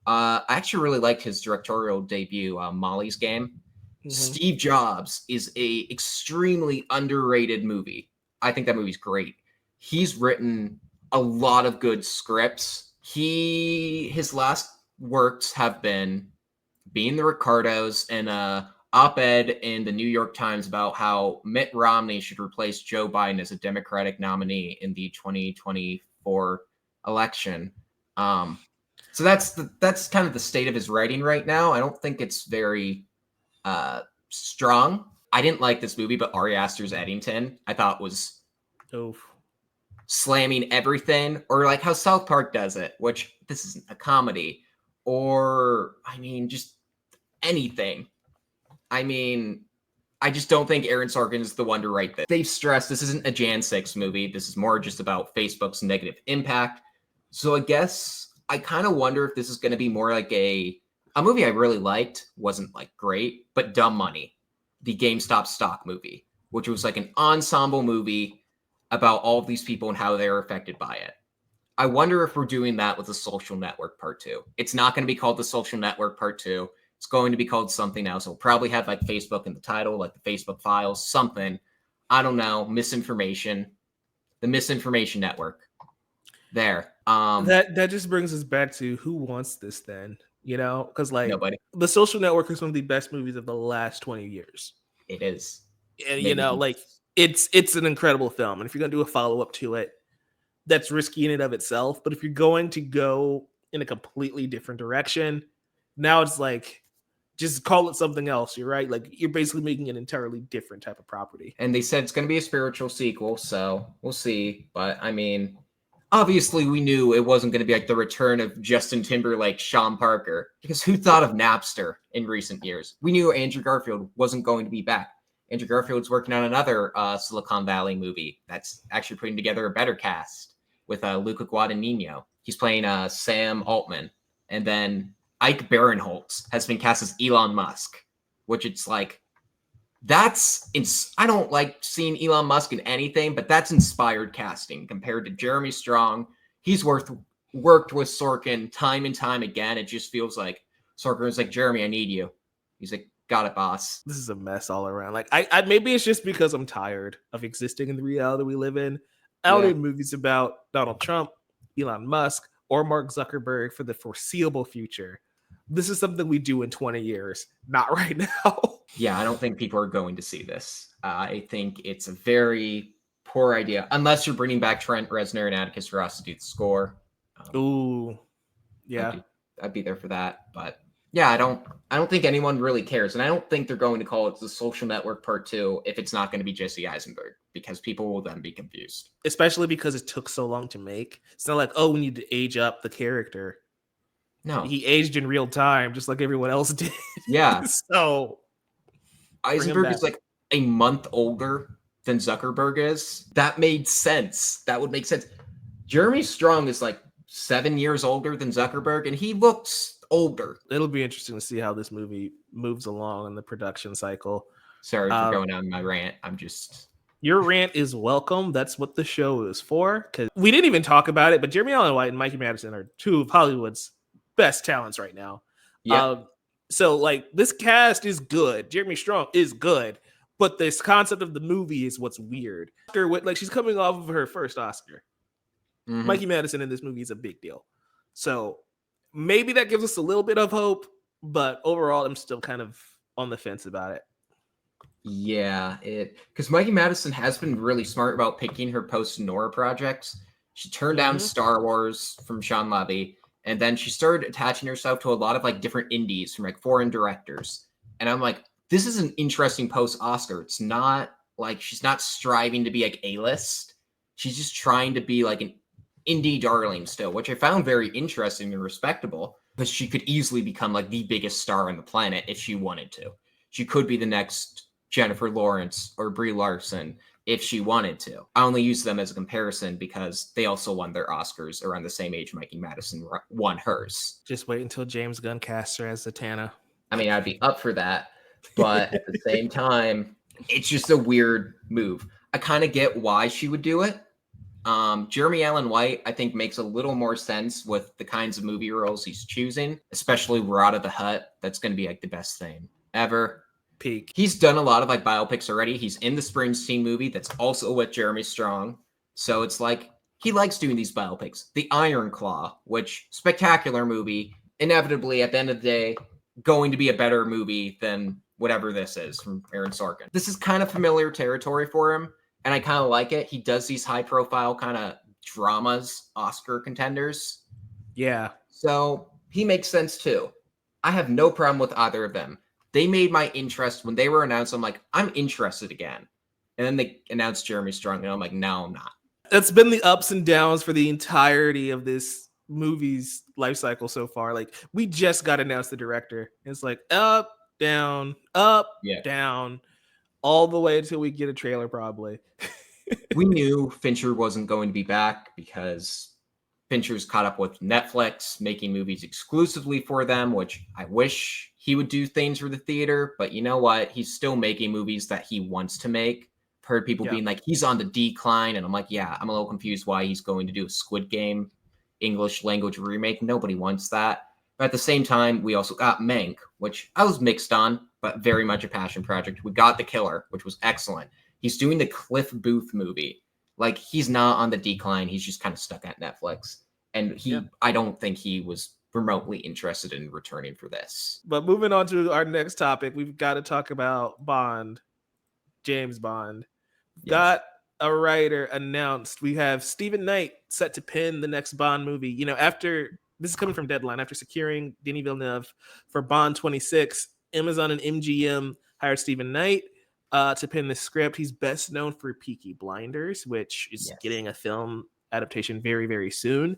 I actually really liked his directorial debut, Molly's Game. Mm-hmm. Steve Jobs is a extremely underrated movie. I think that movie's great. He's written a lot of good scripts. His last works have been Being the Ricardos and a op-ed in the New York Times about how Mitt Romney should replace Joe Biden as a Democratic nominee in the 2024 election. So that's kind of the state of his writing right now. I don't think it's very strong. I didn't like this movie, but Ari Aster's Eddington I thought was slamming everything, or like how South Park does it, which this isn't a comedy, or just anything. I just don't think Aaron Sorkin is the one to write this. They've stressed this isn't a Jan 6 movie. This is more just about Facebook's negative impact. So I guess I kind of wonder if this is going to be more like a movie I really liked, wasn't like great, but Dumb Money, the GameStop stock movie, which was like an ensemble movie about all of these people and how they're affected by it. I wonder if we're doing that with The Social Network Part 2. It's not going to be called The Social Network Part 2. It's going to be called something else. It'll probably have like Facebook in the title, like the Facebook Files, something. I don't know. Misinformation. The Misinformation Network. There. That just brings us back to who wants this then? Because like nobody. The Social Network is one of the best movies of the last 20 years. It is. And it's an incredible film. And if you're going to do a follow-up to it, that's risky in and of itself. But if you're going to go in a completely different direction, now it's like, just call it something else. You're right. Like you're basically making an entirely different type of property. And they said it's going to be a spiritual sequel. So we'll see. But obviously we knew it wasn't going to be like the return of Justin Timberlake, Sean Parker, because who thought of Napster in recent years? We knew Andrew Garfield wasn't going to be back. Andrew Garfield's working on another Silicon Valley movie that's actually putting together a better cast with Luca Guadagnino. He's playing Sam Altman. And then Ike Barinholtz has been cast as Elon Musk, which it's like, I don't like seeing Elon Musk in anything, but that's inspired casting compared to Jeremy Strong. He's worked with Sorkin time and time again. It just feels like Sorkin is like, Jeremy, I need you. He's like, got it, boss. This is a mess all around. Like, I maybe it's just because I'm tired of existing in the reality we live in. I don't need movies about Donald Trump, Elon Musk, or Mark Zuckerberg for the foreseeable future. This is something we do in 20 years, not right now. Yeah, I don't think people are going to see this. I think it's a very poor idea, unless you're bringing back Trent Reznor and Atticus Ross to do the score. Ooh, yeah. I'd be there for that, but Yeah, I don't think anyone really cares. And I don't think they're going to call it The Social Network Part 2 if it's not going to be Jesse Eisenberg, because people will then be confused. Especially because it took so long to make. It's not like, oh, we need to age up the character. No. He aged in real time, just like everyone else did. Yeah. So Eisenberg is like a month older than Zuckerberg is. That made sense. That would make sense. Jeremy Strong is like 7 years older than Zuckerberg, and he looks older. It'll be interesting to see how this movie moves along in the production cycle. Sorry for going on my rant. Your rant is welcome. That's what the show is for. Because we didn't even talk about it, but Jeremy Allen White and Mikey Madison are two of Hollywood's best talents right now. Yeah. So like this cast is good. Jeremy Strong is good, but this concept of the movie is what's weird. Like she's coming off of her first Oscar. Mm-hmm. Mikey Madison in this movie is a big deal. So maybe that gives us a little bit of hope, but overall, I'm still kind of on the fence about it. Yeah, because Mikey Madison has been really smart about picking her post-Nora projects. She turned down Star Wars from Sean Levy, and then she started attaching herself to a lot of like different indies from like foreign directors. And I'm like, this is an interesting post-Oscar. It's not like she's not striving to be like A-list. She's just trying to be like an indie darling still, which I found very interesting and respectable, because she could easily become like the biggest star on the planet if she wanted to. She could be the next Jennifer Lawrence or Brie Larson if she wanted to. I only use them as a comparison because they also won their Oscars around the same age Mikey Madison won hers. Just wait until James Gunn casts her as Zatanna. I mean, I'd be up for that, but at the same time, it's just a weird move. I kind of get why she would do it. Jeremy Allen White, I think, makes a little more sense with the kinds of movie roles he's choosing, especially We're Out of the Hut. That's going to be like the best thing ever. Peak. He's done a lot of like biopics already. He's in the Springsteen movie that's also with Jeremy Strong. So it's like he likes doing these biopics. The Iron Claw, which spectacular movie, inevitably at the end of the day, going to be a better movie than whatever this is from Aaron Sorkin. This is kind of familiar territory for him, and I kind of like it. He does these high profile kind of dramas, Oscar contenders. Yeah. So he makes sense too. I have no problem with either of them. They made my interest when they were announced. I'm like, I'm interested again. And then they announced Jeremy Strong, and I'm like, no, I'm not. That's been the ups and downs for the entirety of this movie's life cycle so far. Like, we just got announced the director. It's like up, down, down, all the way until we get a trailer, probably. We knew Fincher wasn't going to be back because Fincher's caught up with Netflix, making movies exclusively for them, which I wish he would do things for the theater, but you know what? He's still making movies that he wants to make. I've heard people being like, he's on the decline, and I'm like, yeah, I'm a little confused why he's going to do a Squid Game English language remake. Nobody wants that. But at the same time, we also got Mank, which I was mixed on, but very much a passion project. We got The Killer, which was excellent. He's doing the Cliff Booth movie. Like, he's not on the decline. He's just kind of stuck at Netflix. And I don't think he was remotely interested in returning for this. But moving on to our next topic, we've got to talk about Bond, James Bond. Yes. Got a writer announced. We have Steven Knight set to pen the next Bond movie. You know, after this is coming from Deadline, after securing Denis Villeneuve for Bond 26, Amazon and MGM hired Steven Knight to pen the script. He's best known for Peaky Blinders, which is getting a film adaptation very, very soon.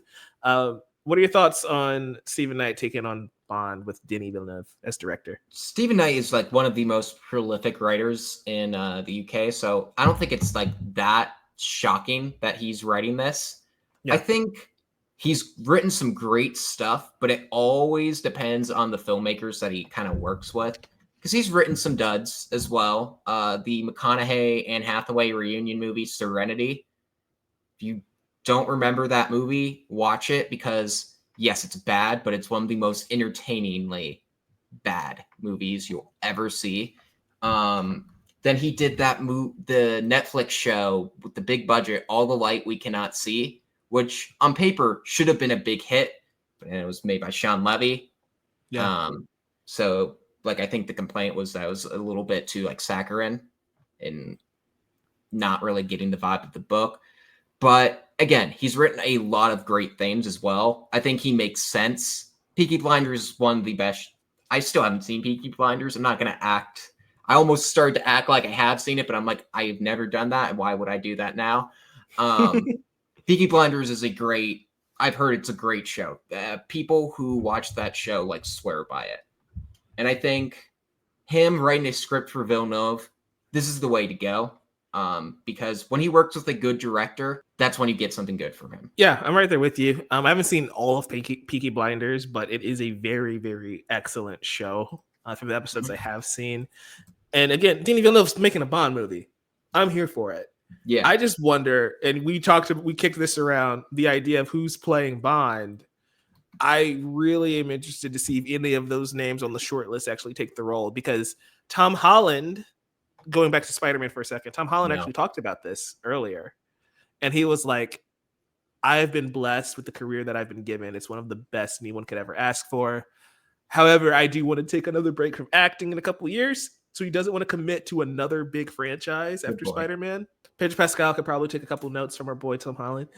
What are your thoughts on Steven Knight taking on Bond with Denis Villeneuve as director? Steven Knight is like one of the most prolific writers in the UK, so I don't think it's like that shocking that he's writing this. Yeah. I think he's written some great stuff, but it always depends on the filmmakers that he kind of works with, because he's written some duds as well. The McConaughey-Anne Hathaway reunion movie, Serenity. If you don't remember that movie, watch it, because yes, it's bad, but it's one of the most entertainingly bad movies you'll ever see. Then he did that the Netflix show with the big budget, All the Light We Cannot See, which on paper should have been a big hit, but it was made by Sean Levy. Yeah. So like, I think the complaint was that it was a little bit too like saccharine and not really getting the vibe of the book. But again, he's written a lot of great things as well. I think he makes sense. Peaky Blinders is one of the best I still haven't seen Peaky Blinders. I'm not gonna act. I almost started to act like I have seen it, but I'm like, I've never done that, and why would I do that now? Peaky Blinders is a great. I've heard it's a great show. People who watch that show like swear by it, and I think him writing a script for Villeneuve, this is the way to go. Because when he works with a good director, that's when you get something good from him. Yeah, I'm right there with you. I haven't seen all of Peaky Blinders, but it is a very, very excellent show from the episodes I have seen. And again, Denis Villeneuve's making a Bond movie. I'm here for it. Yeah. I just wonder, and we kicked this around, the idea of who's playing Bond. I really am interested to see if any of those names on the short list actually take the role, because Tom Holland, going back to Spider-Man for a second, Tom Holland actually talked about this earlier. And he was like, I have been blessed with the career that I've been given. It's one of the best anyone could ever ask for. However, I do want to take another break from acting in a couple of years. So he doesn't want to commit to another big franchise after Spider-Man. Pedro Pascal could probably take a couple notes from our boy Tom Holland.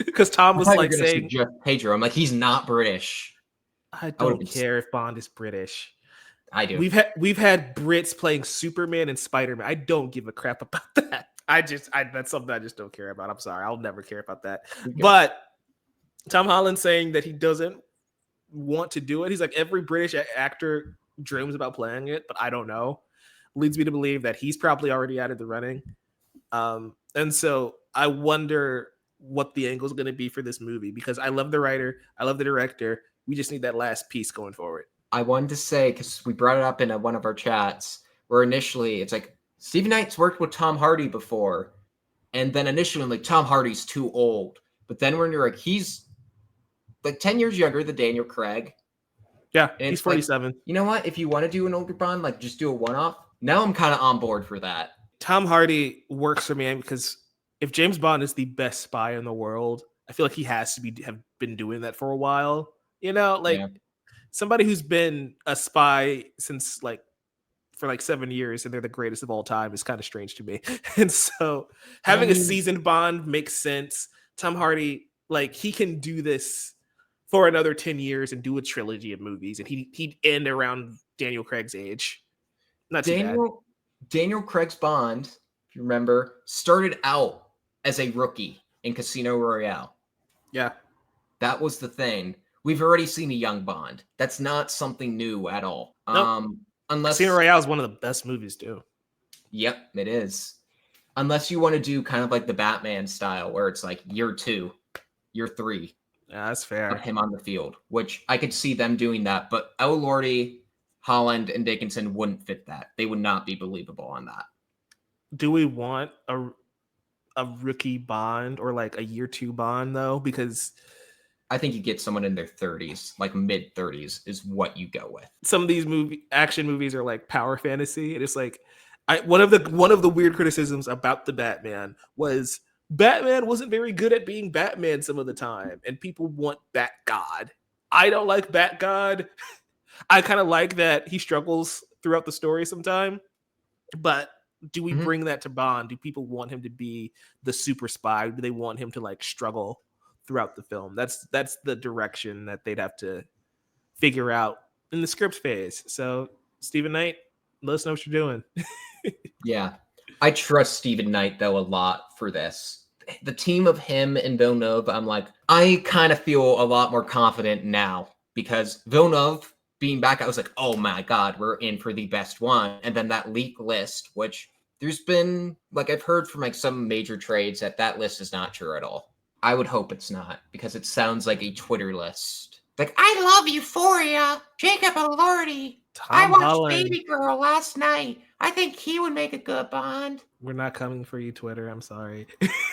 Because Tom was like saying, Pedro, I'm like, he's not British. I don't care if Bond is British. I do. We've had Brits playing Superman and Spider-Man. I don't give a crap about that. That's something I just don't care about. I'm sorry. I'll never care about that. But Tom Holland saying that he doesn't want to do it. He's like, every British actor dreams about playing it, but I don't know. Leads me to believe that he's probably already out of the running. And so I wonder what the angle is going to be for this movie, because I love the writer. I love the director. We just need that last piece going forward. I wanted to say, because we brought it up in one of our chats, where initially it's like, Steven Knight's worked with Tom Hardy before. And then initially, like, Tom Hardy's too old. But then when you're like, he's like 10 years younger than Daniel Craig. Yeah, he's 47. Like, you know what? If you want to do an older Bond, like, just do a one-off. Now I'm kind of on board for that. Tom Hardy works for me because if James Bond is the best spy in the world, I feel like he has to have been doing that for a while. You know, like somebody who's been a spy since for 7 years and they're the greatest of all time is kind of strange to me. And so having a seasoned Bond makes sense. Tom Hardy, like, he can do this for another 10 years and do a trilogy of movies, and he'd end around Daniel Craig's age. Not too bad. Daniel Craig's Bond, if you remember, started out as a rookie in Casino Royale. Yeah. That was the thing. We've already seen a young Bond. That's not something new at all. Nope. Unless Casino Royale is one of the best movies too. Yep, it is. Unless you want to do kind of like the Batman style, where it's like year 2, year 3. Yeah, that's fair. Of him on the field, which I could see them doing that. But Lordy, Holland, and Dickinson wouldn't fit that. They would not be believable on that. Do we want a rookie Bond or like a year 2 Bond though? Because I think you get someone in their 30s, like mid 30s, is what you go with. Some of these action movies are like power fantasy, and it's like one of the weird criticisms about the Batman was Batman wasn't very good at being Batman some of the time, and people want Bat God. I don't like Bat God. I kind of like that he struggles throughout the story sometime, but do we bring that to Bond? Do people want him to be the super spy? Do they want him to like struggle throughout the film? That's the direction that they'd have to figure out in the script phase. So Steven Knight, let us know what you're doing. Yeah. I trust Steven Knight though a lot for this. The team of him and Villeneuve, I'm like, I kind of feel a lot more confident now, because Villeneuve being back, I was like, oh my God, we're in for the best one. And then that leak list, which there's been, like, I've heard from like some major trades that list is not true at all. I would hope it's not, because it sounds like a Twitter list. Like, I love Euphoria. Jacob Elordi. I watched Baby Girl last night. I think he would make a good Bond. We're not coming for you, Twitter. I'm sorry.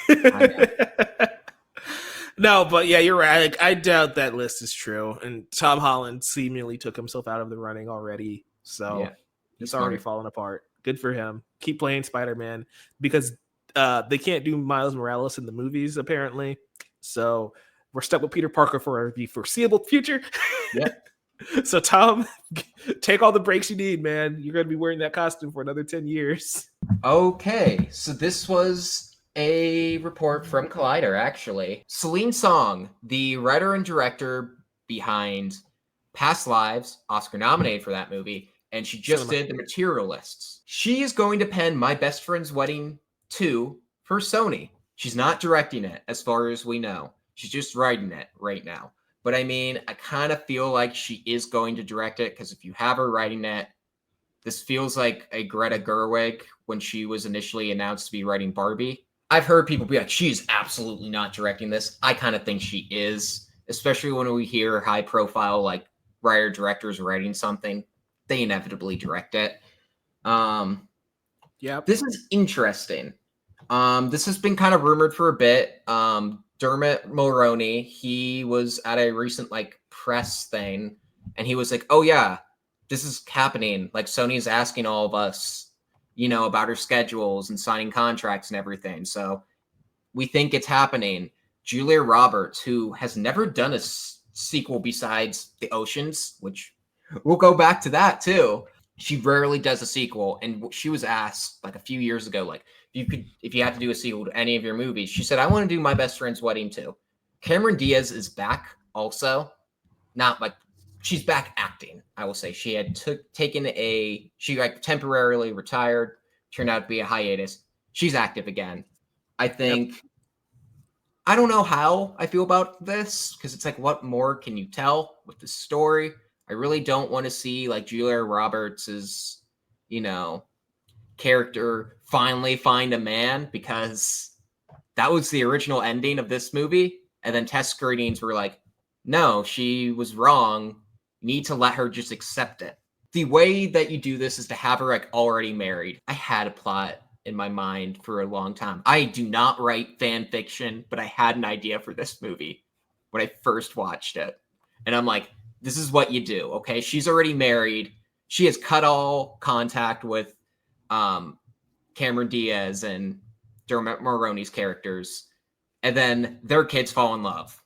I No, but yeah, you're right. Like, I doubt that list is true. And Tom Holland seemingly took himself out of the running already. So it's already fallen apart. Good for him. Keep playing Spider-Man, because they can't do Miles Morales in the movies, apparently. So we're stuck with Peter Parker for the foreseeable future. Yeah. So Tom, take all the breaks you need, man. You're going to be wearing that costume for another 10 years. Okay, so this was a report from Collider, actually. Celine Song, the writer and director behind Past Lives, Oscar nominated for that movie, and she just did The Materialists. She is going to pen My Best Friend's Wedding 2 for Sony. She's not directing it, as far as we know. She's just writing it right now. But I mean, I kind of feel like she is going to direct it, because if you have her writing it, this feels like a Greta Gerwig when she was initially announced to be writing Barbie. I've heard people be like, she's absolutely not directing this. I kind of think she is, especially when we hear high profile, like, writer directors writing something, they inevitably direct it. This is interesting. This has been kind of rumored for a bit. Dermot Mulroney, he was at a recent like press thing, and he was like, "Oh yeah, this is happening. Like Sony's asking all of us, about our schedules and signing contracts and everything. So we think it's happening." Julia Roberts, who has never done a sequel besides The Oceans, which we'll go back to that too. She rarely does a sequel, and she was asked like a few years ago, like, if you had to do a sequel to any of your movies, she said, "I want to do My Best Friend's Wedding too." Cameron Diaz is back also, not like she's back acting. I will say she had she like temporarily retired, turned out to be a hiatus. She's active again. I think. I don't know how I feel about this, because it's like, what more can you tell with the story? I really don't want to see like Julia Roberts's, character finally find a man, because that was the original ending of this movie. And then test screenings were like, no, she was wrong. You need to let her just accept it. The way that you do this is to have her like already married. I had a plot in my mind for a long time. I do not write fan fiction, but I had an idea for this movie when I first watched it. And I'm like, this is what you do, okay? She's already married. She has cut all contact with Cameron Diaz and Dermot Mulroney's characters. And then their kids fall in love.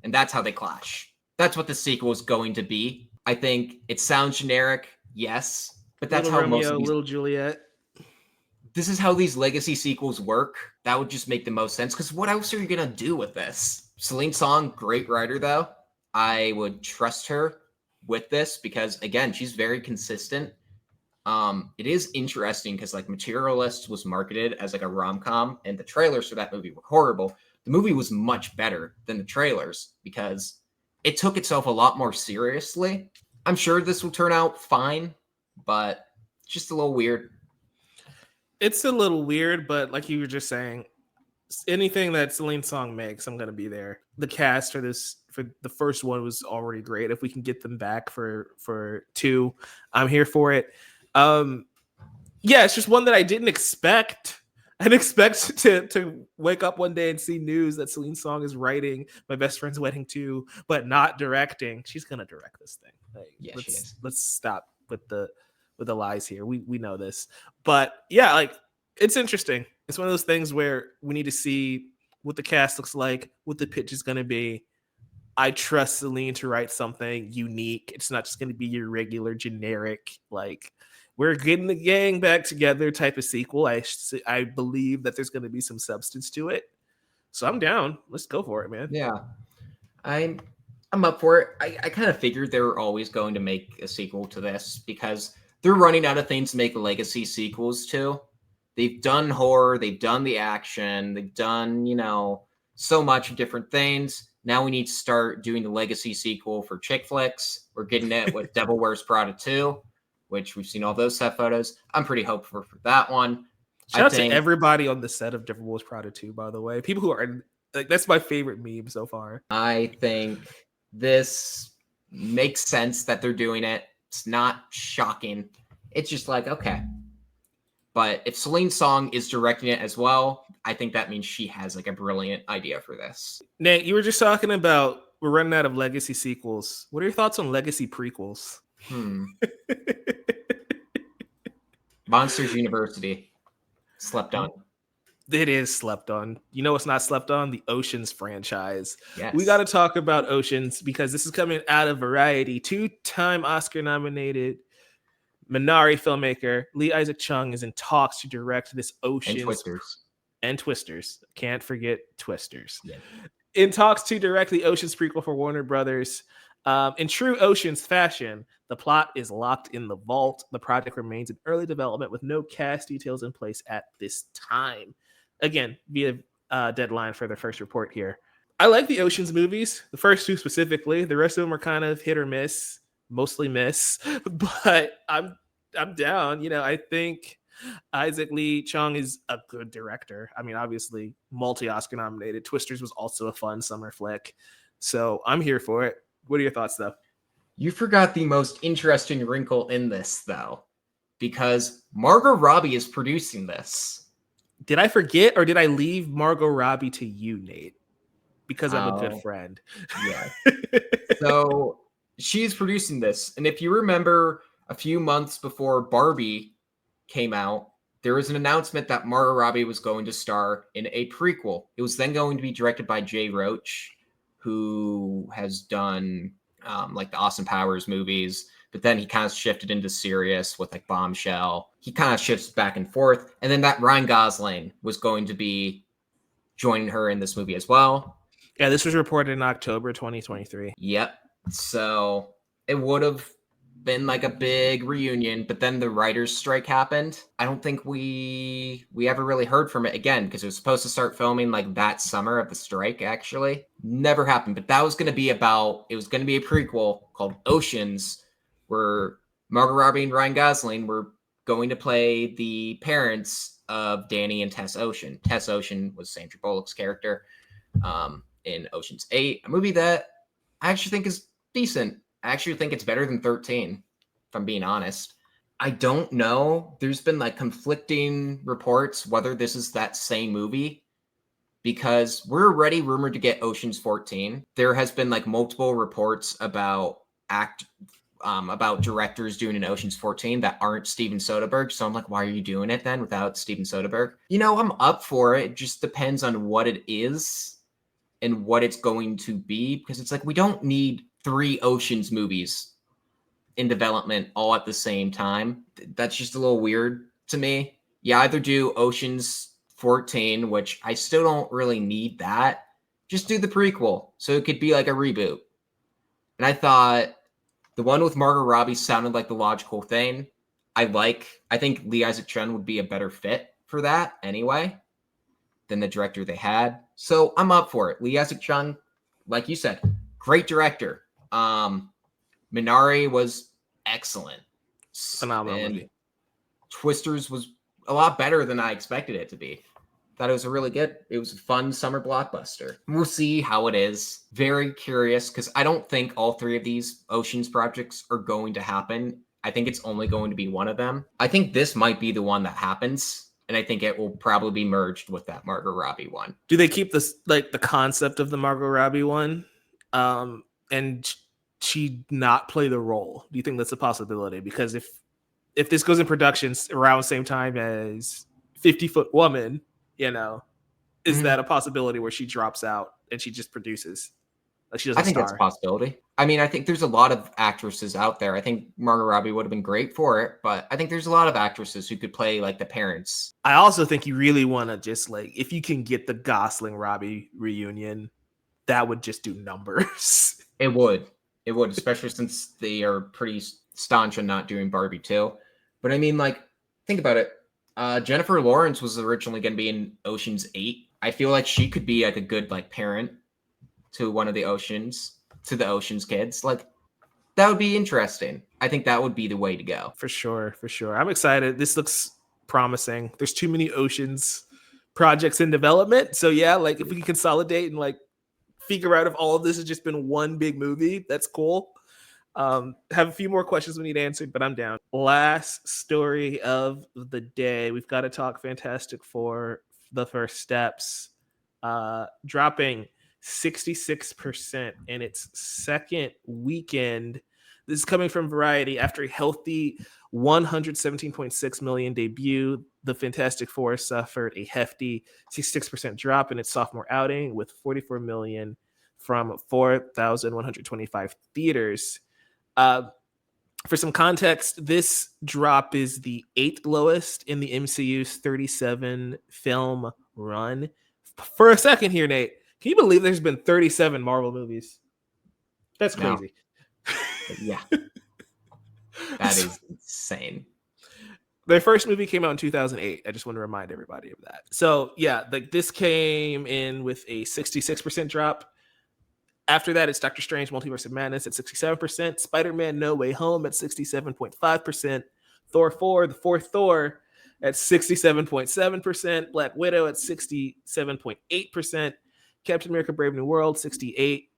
And that's how they clash. That's what the sequel is going to be. I think it sounds generic, yes, but that's Little how Romeo, most of these... Little Juliet. This is how these legacy sequels work. That would just make the most sense, because what else are you going to do with this? Celine Song, great writer, though. I would trust her with this because, again, she's very consistent. It is interesting because, like, Materialist was marketed as, like, a rom-com, and the trailers for that movie were horrible. The movie was much better than the trailers because it took itself a lot more seriously. I'm sure this will turn out fine, but it's just a little weird. It's a little weird, but like you were just saying, anything that Celine Song makes, I'm gonna be there. The cast for the first one was already great. If we can get them back for 2, I'm here for it. It's just one that I didn't expect. I didn't expect to wake up one day and see news that Celine Song is writing My Best Friend's Wedding 2, but not directing. She's gonna direct this thing. Like, she is. Let's stop with the lies here. We know this. But yeah, like, it's interesting. It's one of those things where we need to see what the cast looks like, what the pitch is going to be. I trust Celine to write something unique. It's not just going to be your regular generic, like, we're getting the gang back together type of sequel. I believe that there's going to be some substance to it. So I'm down. Let's go for it, man. Yeah. I'm up for it. I kind of figured they were always going to make a sequel to this because they're running out of things to make legacy sequels to. They've done horror, they've done the action, they've done, so much different things. Now we need to start doing the legacy sequel for chick flicks. We're getting it with Devil Wears Prada 2, which we've seen all those set photos. I'm pretty hopeful for that one. Shout out to everybody on the set of Devil Wears Prada 2, by the way. People who are like, that's my favorite meme so far. I think this makes sense that they're doing it. It's not shocking. It's just like, okay. But if Celine Song is directing it as well, I think that means she has like a brilliant idea for this. Nate, you were just talking about we're running out of legacy sequels. What are your thoughts on legacy prequels? Monsters University. Slept on. It is slept on. You know what's not slept on? The Oceans franchise. Yes. We got to talk about Oceans because this is coming out of Variety. 2-time Oscar nominated Minari filmmaker Lee Isaac Chung is in talks to direct this Oceans. And Twisters. Can't forget Twisters. Yeah. In talks to direct the Oceans prequel for Warner Brothers. In true Oceans fashion, the plot is locked in the vault. The project remains in early development with no cast details in place at this time. Again, via deadline for the first report here. I like the Oceans movies, the first two specifically. The rest of them are kind of hit or miss, mostly miss. But I'm down. I think Isaac Lee Chung is a good director. I mean, obviously, multi-Oscar nominated. Twisters was also a fun summer flick. So I'm here for it. What are your thoughts, though? You forgot the most interesting wrinkle in this, though, because Margot Robbie is producing this. Did I forget, or did I leave Margot Robbie to you, Nate? Because I'm a good friend. Yeah. So she's producing this. And if you remember a few months before Barbie came out, there was an announcement that Margot Robbie was going to star in a prequel. It was then going to be directed by Jay Roach, who has done like the Austin Powers movies, but then he kind of shifted into serious with like Bombshell. He kind of shifts back and forth. And then that Ryan Gosling was going to be joining her in this movie as well. Yeah, this was reported in October 2023. Yep. So it would have been like a big reunion, but then the writer's strike happened. I don't think we ever really heard from it again, because it was supposed to start filming like that summer of the strike, actually. Never happened. But that was going to be a prequel called Oceans, where Margot Robbie and Ryan Gosling were going to play the parents of Danny and Tess Ocean. Tess Ocean was Sandra Bullock's character in Ocean's 8, a movie that I actually think is decent. I actually think it's better than 13, if I'm being honest. I don't know. There's been like conflicting reports whether this is that same movie, because we're already rumored to get Ocean's 14. There has been like multiple reports about directors doing an Ocean's 14 that aren't Steven Soderbergh. So I'm like, why are you doing it then without Steven Soderbergh? I'm up for it. It just depends on what it is and what it's going to be, because it's like, we don't need 3 Oceans movies in development all at the same time. That's just a little weird to me. You either do Oceans 14, which I still don't really need that. Just do the prequel, so it could be like a reboot. And I thought the one with Margot Robbie sounded like the logical thing. I think Lee Isaac Chung would be a better fit for that anyway than the director they had. So I'm up for it. Lee Isaac Chung, like you said, great director. Minari was excellent. Phenomenal movie. Twisters was a lot better than I expected it to be. Thought it was it was a fun summer blockbuster. We'll see how it is. Very curious, because I don't think all 3 of these Oceans projects are going to happen. I think it's only going to be one of them. I think this might be the one that happens, and I think it will probably be merged with that Margot Robbie one. Do they keep this, like, the concept of the Margot Robbie one, and she not play the role? Do you think that's a possibility? Because if this goes in production around the same time as 50-Foot Woman, is that a possibility where she drops out and she just produces? Like, she doesn't I think that's a possibility. I mean, I think there's a lot of actresses out there. I think Margot Robbie would have been great for it, but I think there's a lot of actresses who could play like the parents. I also think you really want to just, like, if you can get the Gosling-Robbie reunion, that would just do numbers. It would, especially since they are pretty staunch on not doing Barbie 2. But I mean, like, think about it. Jennifer Lawrence was originally going to be in Ocean's 8. I feel like she could be like a good like parent to one of the Oceans, to the Oceans kids. Like, that would be interesting. I think that would be the way to go. For sure. I'm excited. This looks promising. There's too many Oceans projects in development. So yeah, like, if we can consolidate and like figure out if all of this has just been one big movie, that's cool. Have a few more questions we need answered, but I'm down. Last story of the day. We've got to talk Fantastic Four, the first steps, dropping 66% in its second weekend. This is coming from Variety. After a healthy 117.6 million debut, the Fantastic Four suffered a hefty 66% drop in its sophomore outing, with 44 million from 4,125 theaters. For some context, this drop is the 8th lowest in the MCU's 37 film run. For a second here, Nate, can you believe there's been 37 Marvel movies? That's crazy. Yeah. That is insane. Their first movie came out in 2008. I just want to remind everybody of that. So yeah, like this came in with a 66% drop. After that, it's Doctor Strange Multiverse of Madness at 67%, Spider-Man No Way Home at 67.5%, Thor 4, the fourth Thor at 67.7%, Black Widow at 67.8%, Captain America Brave New World 68,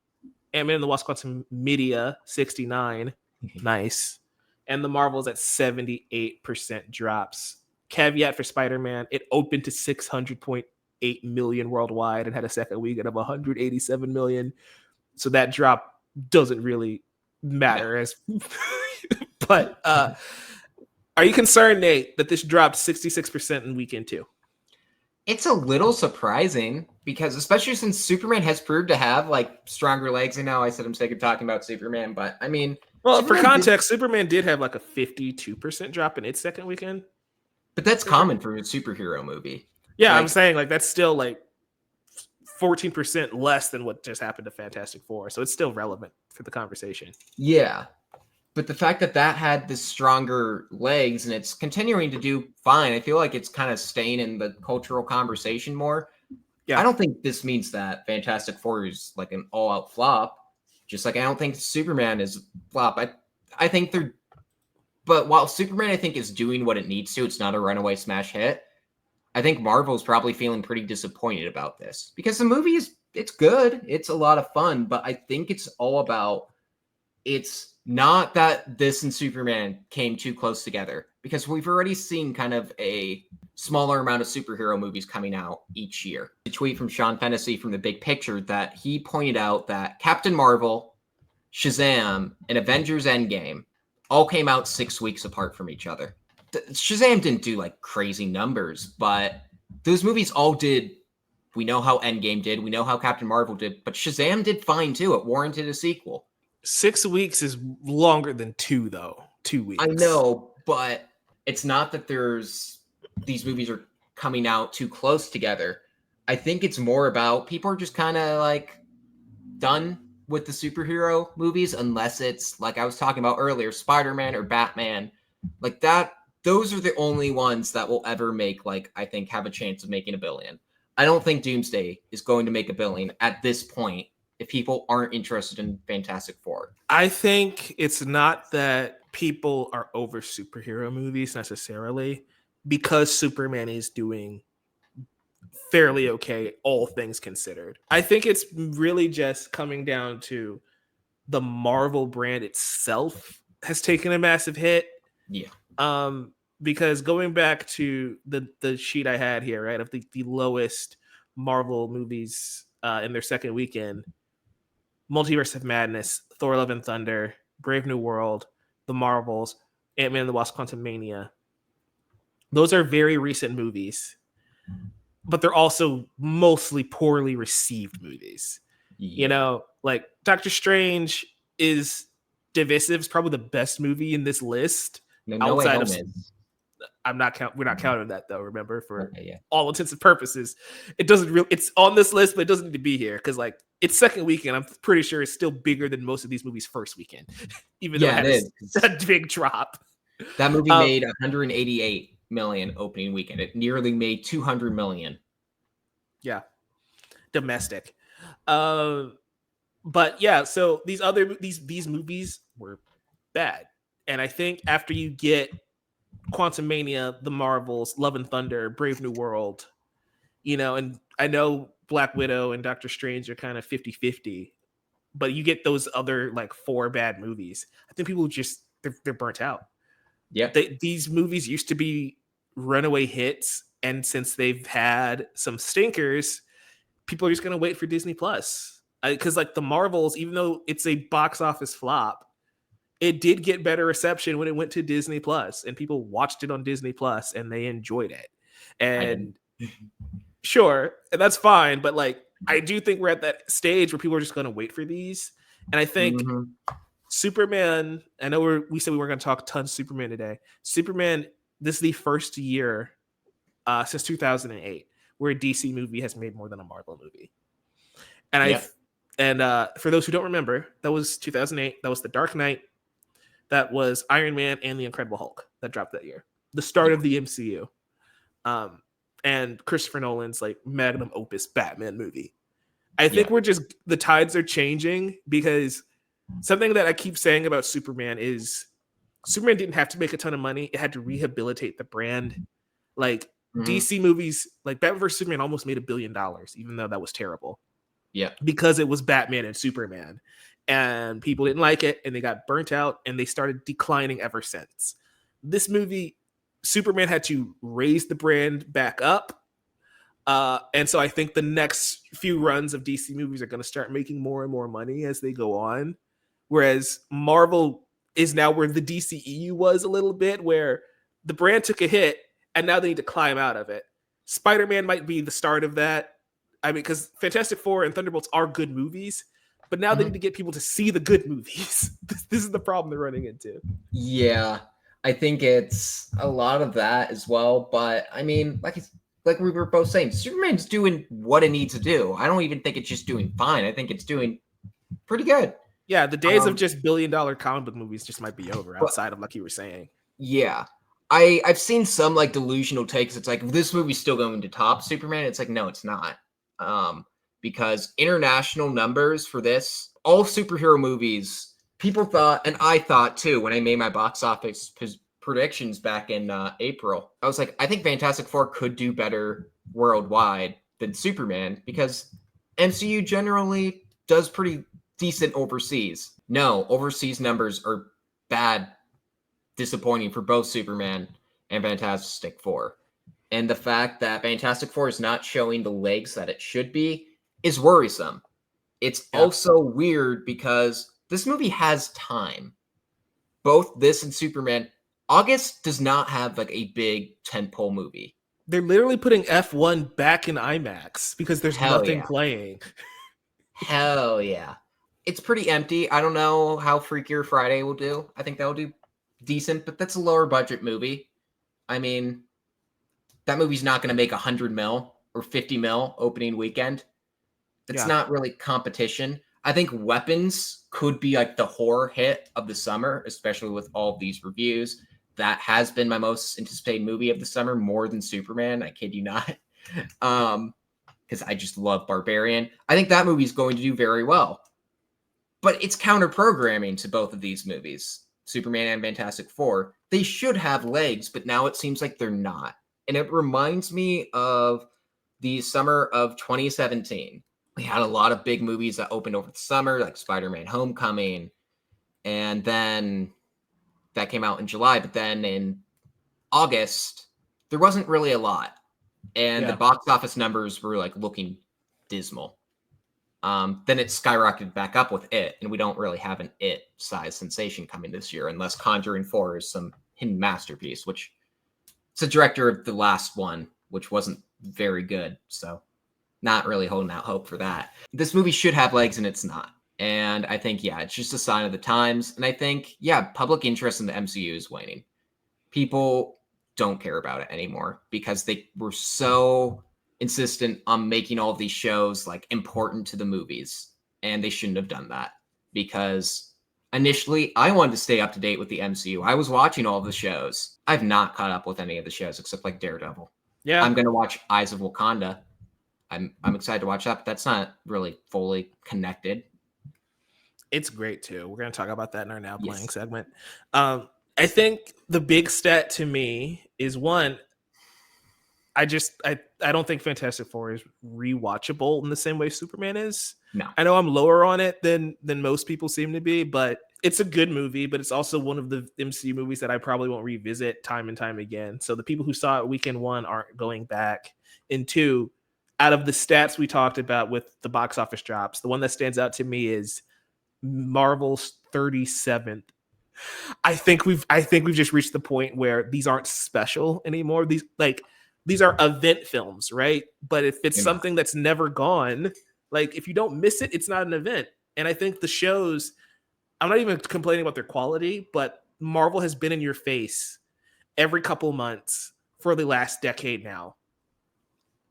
Ant-Man and the Wasp Quantumania 69, nice, and the Marvels at 78% drops. Caveat for Spider-Man, it opened to 600.8 million worldwide and had a second weekend of 187 million. So that drop doesn't really matter. But are you concerned, Nate, that this dropped 66% in weekend 2? It's a little surprising because, especially since Superman has proved to have like stronger legs. I know I said I'm sick of talking about Superman, but I mean, well, Superman for context, Superman did have like a 52% drop in its second weekend. But that's common for a superhero movie. Yeah, like, I'm saying like that's still like 14% less than what just happened to Fantastic Four. So it's still relevant for the conversation. Yeah. But the fact that that had this stronger legs and it's continuing to do fine, I feel like it's kind of staying in the cultural conversation more. Yeah. I don't think this means that Fantastic Four is like an all-out flop. Just like I don't think Superman is a flop. I think they're... But while Superman, I think, is doing what it needs to, it's not a runaway smash hit. I think Marvel's probably feeling pretty disappointed about this. Because the movie it's good. It's a lot of fun. But I think it's all about... It's not that this and Superman came too close together, because we've already seen kind of a smaller amount of superhero movies coming out each year. A tweet from Sean Fennessy from The Big Picture that he pointed out that Captain Marvel, Shazam, and Avengers Endgame all came out 6 weeks apart from each other. Shazam didn't do like crazy numbers, but those movies all did. We know how Endgame did. We know how Captain Marvel did, but Shazam did fine too. It warranted a sequel. 6 weeks is longer than 2, though. 2 weeks. I know, but it's not that these movies are coming out too close together. I think it's more about people are just kind of like done with the superhero movies, unless it's like I was talking about earlier, Spider-Man or Batman. Like that, those are the only ones that will ever make, like, I think, have a chance of making $1 billion. I don't think Doomsday is going to make $1 billion at this point if people aren't interested in Fantastic Four. I think it's not that people are over superhero movies necessarily, because Superman is doing fairly okay, all things considered. I think it's really just coming down to the Marvel brand itself has taken a massive hit. Yeah. Because going back to the sheet I had here, right, of the lowest Marvel movies in their second weekend, Multiverse of Madness, Thor Love and Thunder, Brave New World, The Marvels, Ant-Man and the Wasp Quantumania. Those are very recent movies, but they're also mostly poorly received movies. Yeah. You know, like Doctor Strange is divisive. It's probably the best movie in this list. No Way Home is. We're not counting that though. Remember, for all intents and purposes, it doesn't really. It's on this list, but it doesn't need to be here because, like, it's second weekend. I'm pretty sure it's still bigger than most of these movies' first weekend, even though it had a big drop. That movie made 188 million opening weekend. It nearly made 200 million. Yeah, domestic. But yeah, so these movies were bad, and I think after you get Quantumania, The Marvels, Love and Thunder, Brave New World, you know, and I know Black Widow and Doctor Strange are kind of 50-50, but you get those other like 4 bad movies. I think people just they're burnt out. Yeah, these movies used to be runaway hits, and since they've had some stinkers, people are just gonna wait for Disney Plus. Because like The Marvels, even though it's a box office flop, it did get better reception when it went to Disney Plus, and people watched it on Disney Plus and they enjoyed it. And sure, that's fine. But like, I do think we're at that stage where people are just going to wait for these. And I think Superman, I know we said we weren't going to talk tons of Superman today. Superman, this is the first year since 2008 where a DC movie has made more than a Marvel movie. And for those who don't remember, that was 2008. That was The Dark Knight, that was Iron Man and the Incredible Hulk that dropped that year, the start of the MCU, and Christopher Nolan's like magnum opus Batman movie. I think the tides are changing, because something that I keep saying about Superman is Superman didn't have to make a ton of money. It had to rehabilitate the brand. Like DC movies, like Batman vs Superman almost made $1 billion, even though that was terrible. Yeah. Because it was Batman and Superman. And people didn't like it, and they got burnt out, and they started declining ever since. This movie, Superman had to raise the brand back up. And so I think the next few runs of DC movies are going to start making more and more money as they go on. Whereas Marvel is now where the DCEU was a little bit, where the brand took a hit and now they need to climb out of it. Spider-Man might be the start of that. I mean, because Fantastic Four and Thunderbolts are good movies, but now they need to get people to see the good movies. This is the problem they're running into. Yeah, I think it's a lot of that as well. But I mean, like we were both saying, Superman's doing what it needs to do. I don't even think it's just doing fine. I think it's doing pretty good. Yeah, the days of just $1 billion comic book movies just might be over outside of, like you were saying. Yeah. I've seen some like delusional takes. It's like, this movie's still going to top Superman. It's like, no, it's not. Because international numbers for this, all superhero movies, people thought, and I thought too, when I made my box office predictions back in April, I was like, I think Fantastic Four could do better worldwide than Superman, because MCU generally does pretty decent overseas. No, overseas numbers are bad, disappointing for both Superman and Fantastic Four. And the fact that Fantastic Four is not showing the legs that it should be is worrisome. It's also weird because this movie has time. Both this and Superman, August does not have like a big tentpole movie. They're literally putting F1 back in IMAX because there's nothing playing. Hell yeah. It's pretty empty. I don't know how Freakier Friday will do. I think that'll do decent, but that's a lower budget movie. I mean, that movie's not going to make 100 mil or 50 mil opening weekend. That's not really competition. I think Weapons could be like the horror hit of the summer, especially with all of these reviews. That has been my most anticipated movie of the summer, more than Superman. I kid you not. Because I just love Barbarian. I think that movie's going to do very well. But it's counter-programming to both of these movies, Superman and Fantastic Four. They should have legs, but now it seems like they're not. And it reminds me of the summer of 2017. We had a lot of big movies that opened over the summer, like Spider-Man Homecoming. And then that came out in July. But then in August, there wasn't really a lot. And the box office numbers were like looking dismal. Then it skyrocketed back up with It, and we don't really have an It-size sensation coming this year, unless Conjuring 4 is some hidden masterpiece, which it's a director of the last one, which wasn't very good, so not really holding out hope for that. This movie should have legs, and it's not. And I think, it's just a sign of the times. And I think, public interest in the MCU is waning. People don't care about it anymore because they were so insistent on making all of these shows like important to the movies, and they shouldn't have done that, because initially I wanted to stay up to date with the MCU. I was watching all of the shows. I've not caught up with any of the shows except like Daredevil. I'm gonna watch Eyes of Wakanda. I'm excited to watch that, but that's not really fully connected. It's great too. We're gonna talk about that in our Now Playing segment. I think the big stat to me is one, I don't think Fantastic Four is rewatchable in the same way Superman is. No. I know I'm lower on it than most people seem to be, but it's a good movie, but it's also one of the MCU movies that I probably won't revisit time and time again. So the people who saw it weekend one aren't going back. And two, out of the stats we talked about with the box office drops, the one that stands out to me is Marvel's 37th. I think we've just reached the point where these aren't special anymore. These are event films, right? But if it's something that's never gone, like if you don't miss it, it's not an event. And I think the shows, I'm not even complaining about their quality, but Marvel has been in your face every couple months for the last decade now.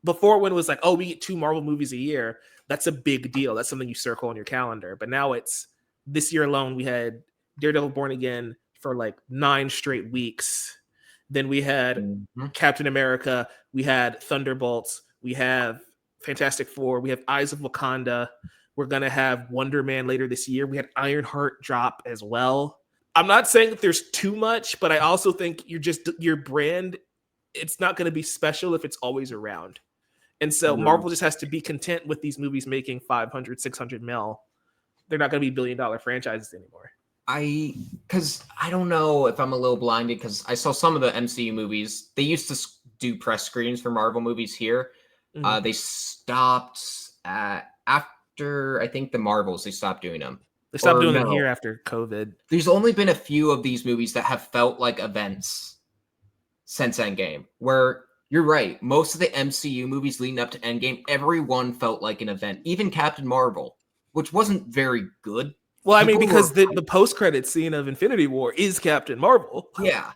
Before, when it was like, oh, we get 2 Marvel movies a year, that's a big deal. That's something you circle on your calendar. But now it's, this year alone, we had Daredevil Born Again, for like 9 straight weeks. Then we had Captain America, we had Thunderbolts, we have Fantastic Four, we have Eyes of Wakanda. We're gonna have Wonder Man later this year. We had Ironheart drop as well. I'm not saying that there's too much, but I also think your brand, it's not gonna be special if it's always around. And so Marvel just has to be content with these movies making 500, 600 mil. They're not gonna be billion-dollar franchises anymore. Because I don't know if I'm a little blinded because I saw some of the MCU movies. They used to do press screens for Marvel movies here. They stopped after, I think, the Marvels. They stopped doing them. They stopped doing them here after COVID. There's only been a few of these movies that have felt like events since Endgame, where you're right. Most of the MCU movies leading up to Endgame, everyone felt like an event. Even Captain Marvel, which wasn't very good. Well, I mean, because the post-credit scene of Infinity War is Captain Marvel. Yeah.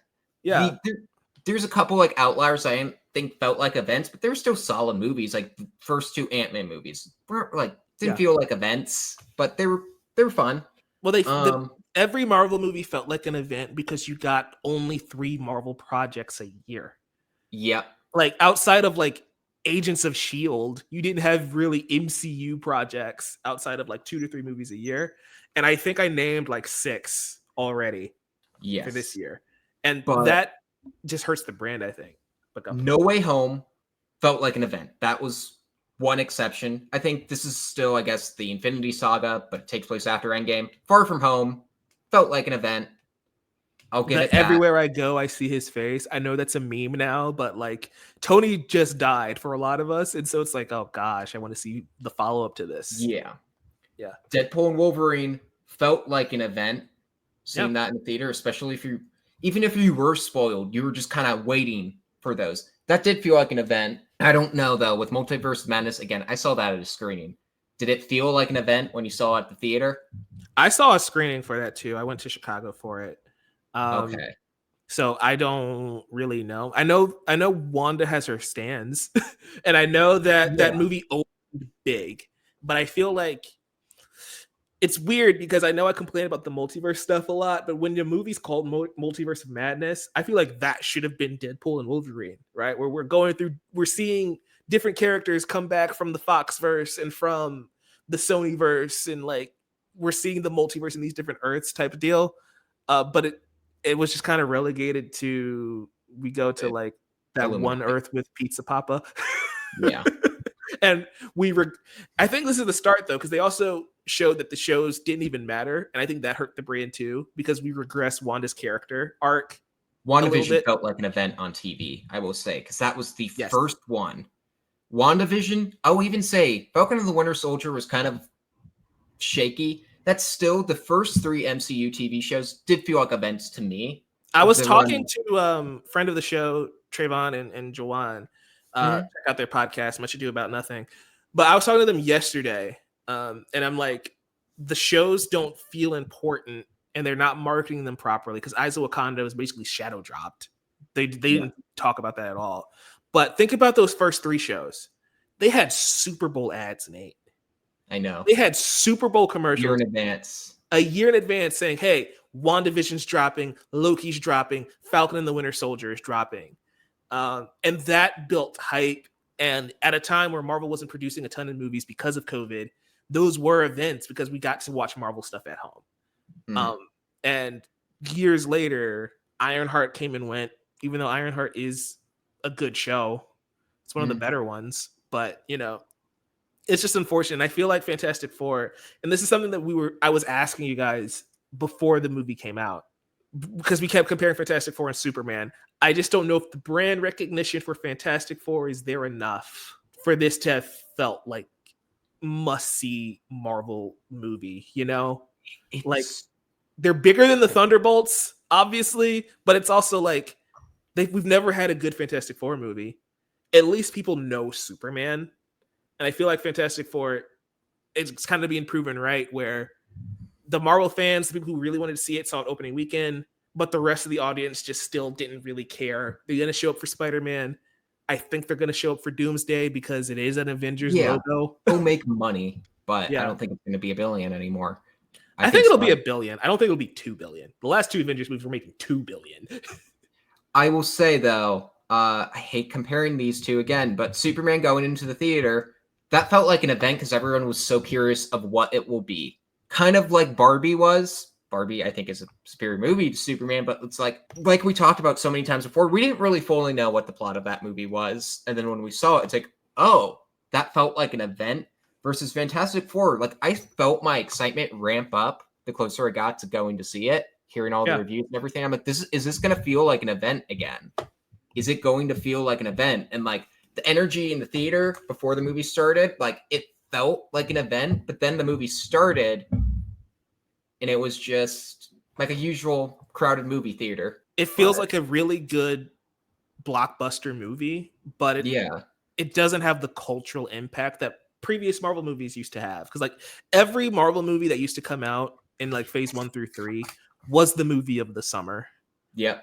There's a couple like outliers I didn't think felt like events, but they're still solid movies. Like the first 2 Ant-Man movies weren't like didn't feel like events, but they were fun. Well, every Marvel movie felt like an event because you got only 3 Marvel projects a year. Yep. Like outside of like Agents of S.H.I.E.L.D., you didn't have really MCU projects outside of like 2 to 3 movies a year. And I think I named like 6 already for this year. And that just hurts the brand, I think. No Way Home felt like an event. That was one exception. I think this is still, I guess, the Infinity Saga, but it takes place after Endgame. Far From Home felt like an event. I'll give it that. Everywhere I go, I see his face. I know that's a meme now, but like Tony just died for a lot of us. And so it's like, oh gosh, I want to see the follow-up to this. Yeah. Deadpool and Wolverine felt like an event. Seeing that in the theater, especially even if you were spoiled, you were just kind of waiting for those. That did feel like an event. I don't know though, with Multiverse of Madness, again, I saw that at a screening. Did it feel like an event when you saw it at the theater? I saw a screening for that too. I went to Chicago for it. Okay. So I don't really know. I know Wanda has her stands, and I know that that movie opened big, but I feel like it's weird because I know I complain about the multiverse stuff a lot, but when the movie's called Multiverse of Madness, I feel like that should have been Deadpool and Wolverine, right? Where we're seeing different characters come back from the Foxverse and from the Sonyverse, and like we're seeing the multiverse in these different Earths type of deal. But it was just kind of relegated to we go to like that one Earth with Pizza Papa. Yeah. And I think this is the start though, because they also showed that the shows didn't even matter. And I think that hurt the brand too, because we regressed Wanda's character arc. WandaVision felt like an event on TV, I will say, because that was the first one. WandaVision, I will even say Falcon and the Winter Soldier was kind of shaky. That's still the first 3 MCU TV shows did feel like events to me. I was talking to friend of the show, Trayvon and Jawan. Check out their podcast, Much Ado About Nothing. But I was talking to them yesterday, and I'm like, the shows don't feel important, and they're not marketing them properly because Eyes of Wakanda was basically shadow dropped. They didn't talk about that at all. But think about those first 3 shows. They had Super Bowl ads, Nate. I know. They had Super Bowl commercials. A year in advance saying, hey, WandaVision's dropping, Loki's dropping, Falcon and the Winter Soldier is dropping. And that built hype. And at a time where Marvel wasn't producing a ton of movies because of COVID, those were events because we got to watch Marvel stuff at home. And years later, Ironheart came and went, even though Ironheart is a good show. It's one of the better ones. But, you know, it's just unfortunate. I feel like Fantastic Four, and this is something that I was asking you guys before the movie came out, because we kept comparing Fantastic Four and Superman. I just don't know if the brand recognition for Fantastic Four is there enough for this to have felt like must-see Marvel movie, you know? Like, they're bigger than the Thunderbolts, obviously, but it's also like, we've never had a good Fantastic Four movie. At least people know Superman. And I feel like Fantastic Four, it's kind of being proven right, where the Marvel fans, the people who really wanted to see it, saw it opening weekend, but the rest of the audience just still didn't really care. They're going to show up for Spider-Man. I think they're going to show up for Doomsday because it is an Avengers logo. It'll make money, but I don't think it's going to be $1 billion anymore. I think it'll be $1 billion. I don't think it'll be $2 billion. The last 2 Avengers movies were making $2 billion. I will say though, I hate comparing these two again, but Superman going into the theater, that felt like an event because everyone was so curious of what it will be. Kind of like Barbie was. Barbie, I think, is a superior movie to Superman, but it's like we talked about so many times before, we didn't really fully know what the plot of that movie was. And then when we saw it, it's like, oh, that felt like an event. Versus Fantastic Four, like I felt my excitement ramp up the closer I got to going to see it, hearing all the reviews and everything. I'm like, is this going to feel like an event again? Is it going to feel like an event? And like the energy in the theater before the movie started, like it felt like an event, but then the movie started and it was just like a usual crowded movie theater. It feels like a really good blockbuster movie, but it doesn't have the cultural impact that previous Marvel movies used to have. Because like every Marvel movie that used to come out in like phase 1 through 3 was the movie of the summer. Yeah.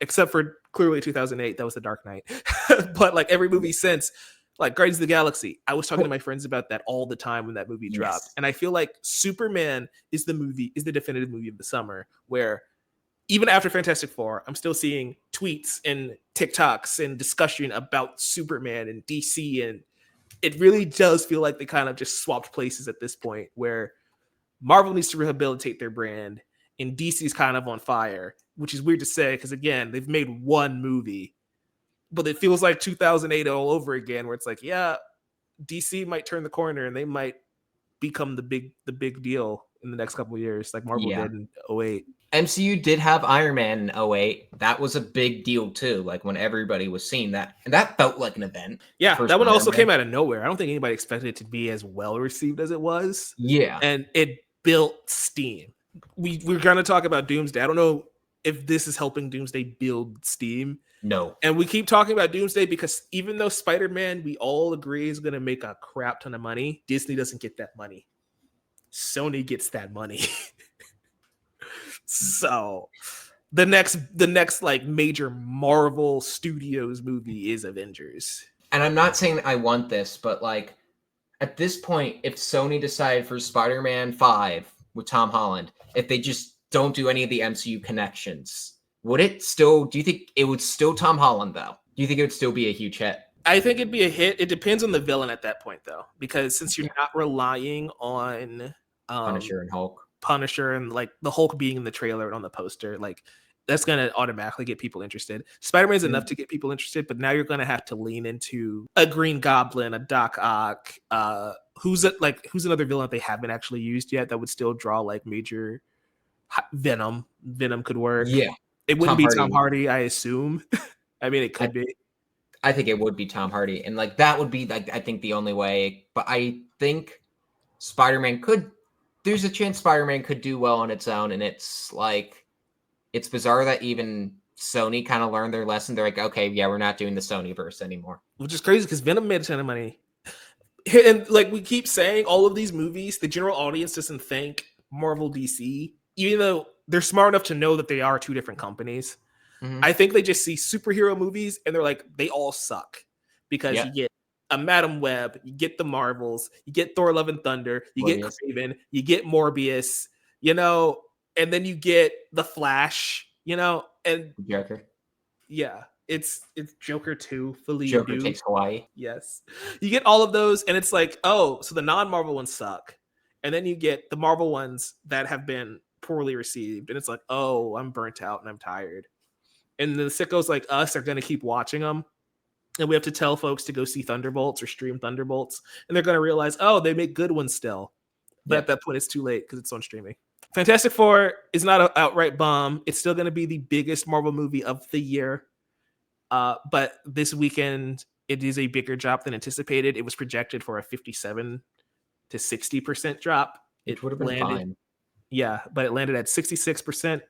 Except for clearly 2008, that was The Dark Knight. But like every movie since, like Guardians of the Galaxy, I was talking to my friends about that all the time when that movie dropped. And I feel like Superman is the definitive movie of the summer, where even after Fantastic Four, I'm still seeing tweets and TikToks and discussion about Superman and DC, and it really does feel like they kind of just swapped places at this point, where Marvel needs to rehabilitate their brand and DC's kind of on fire, which is weird to say because, again, they've made one movie, but it feels like 2008 all over again, where it's like, yeah, DC might turn the corner and they might become the big deal in the next couple of years, like Marvel did in 2008. MCU did have Iron Man in 2008. That was a big deal too, like when everybody was seeing that. And that felt like an event. Yeah, that one also came out of nowhere. I don't think anybody expected it to be as well received as it was. Yeah. And it built steam. We're going to talk about Doomsday. I don't know if this is helping Doomsday build steam. No. And we keep talking about Doomsday because even though Spider-Man, we all agree, is going to make a crap ton of money, Disney doesn't get that money. Sony gets that money. So the next like major Marvel Studios movie is Avengers. And I'm not saying I want this, but like at this point, if Sony decided for Spider-Man 5 with Tom Holland, if they just don't do any of the MCU connections, do you think it would still Tom Holland though? Do you think it would still be a huge hit? I think it'd be a hit. It depends on the villain at that point though, because since you're not relying on Punisher and like the Hulk being in the trailer and on the poster, like that's going to automatically get people interested. Spider-Man's enough to get people interested, but now you're going to have to lean into a Green Goblin, a Doc Ock, who's another villain that they haven't actually used yet that would still draw like major Venom. Venom could work. Yeah. It wouldn't be Tom Hardy, I assume. I mean, it could be. I think it would be Tom Hardy. And like that would be like I think the only way. But I think there's a chance Spider-Man could do well on its own, and it's bizarre that even Sony kind of learned their lesson. They're like, okay, yeah, we're not doing the Sonyverse anymore. Which is crazy because Venom made a ton of money. And like we keep saying, all of these movies, the general audience doesn't think Marvel DC, even though they're smart enough to know that they are two different companies. Mm-hmm. I think they just see superhero movies and they're like, they all suck because you get a Madam Web, you get the Marvels, you get Thor: Love and Thunder, you get Craven, you get Morbius, and then you get the Flash, and Joker. Yeah, it's Joker 2, Joker Takes Hawaii. Yes, you get all of those, and it's like, oh, so the non-Marvel ones suck, and then you get the Marvel ones that have been poorly received, and it's like, oh, I'm burnt out and I'm tired, and the sickos like us are going to keep watching them. And we have to tell folks to go see Thunderbolts or stream Thunderbolts. And they're going to realize, oh, they make good ones still. But at that point, it's too late because it's on streaming. Fantastic Four is not an outright bomb. It's still going to be the biggest Marvel movie of the year. But this weekend, it is a bigger drop than anticipated. It was projected for a 57 to 60% drop. It would have been fine. Yeah, but it landed at 66%.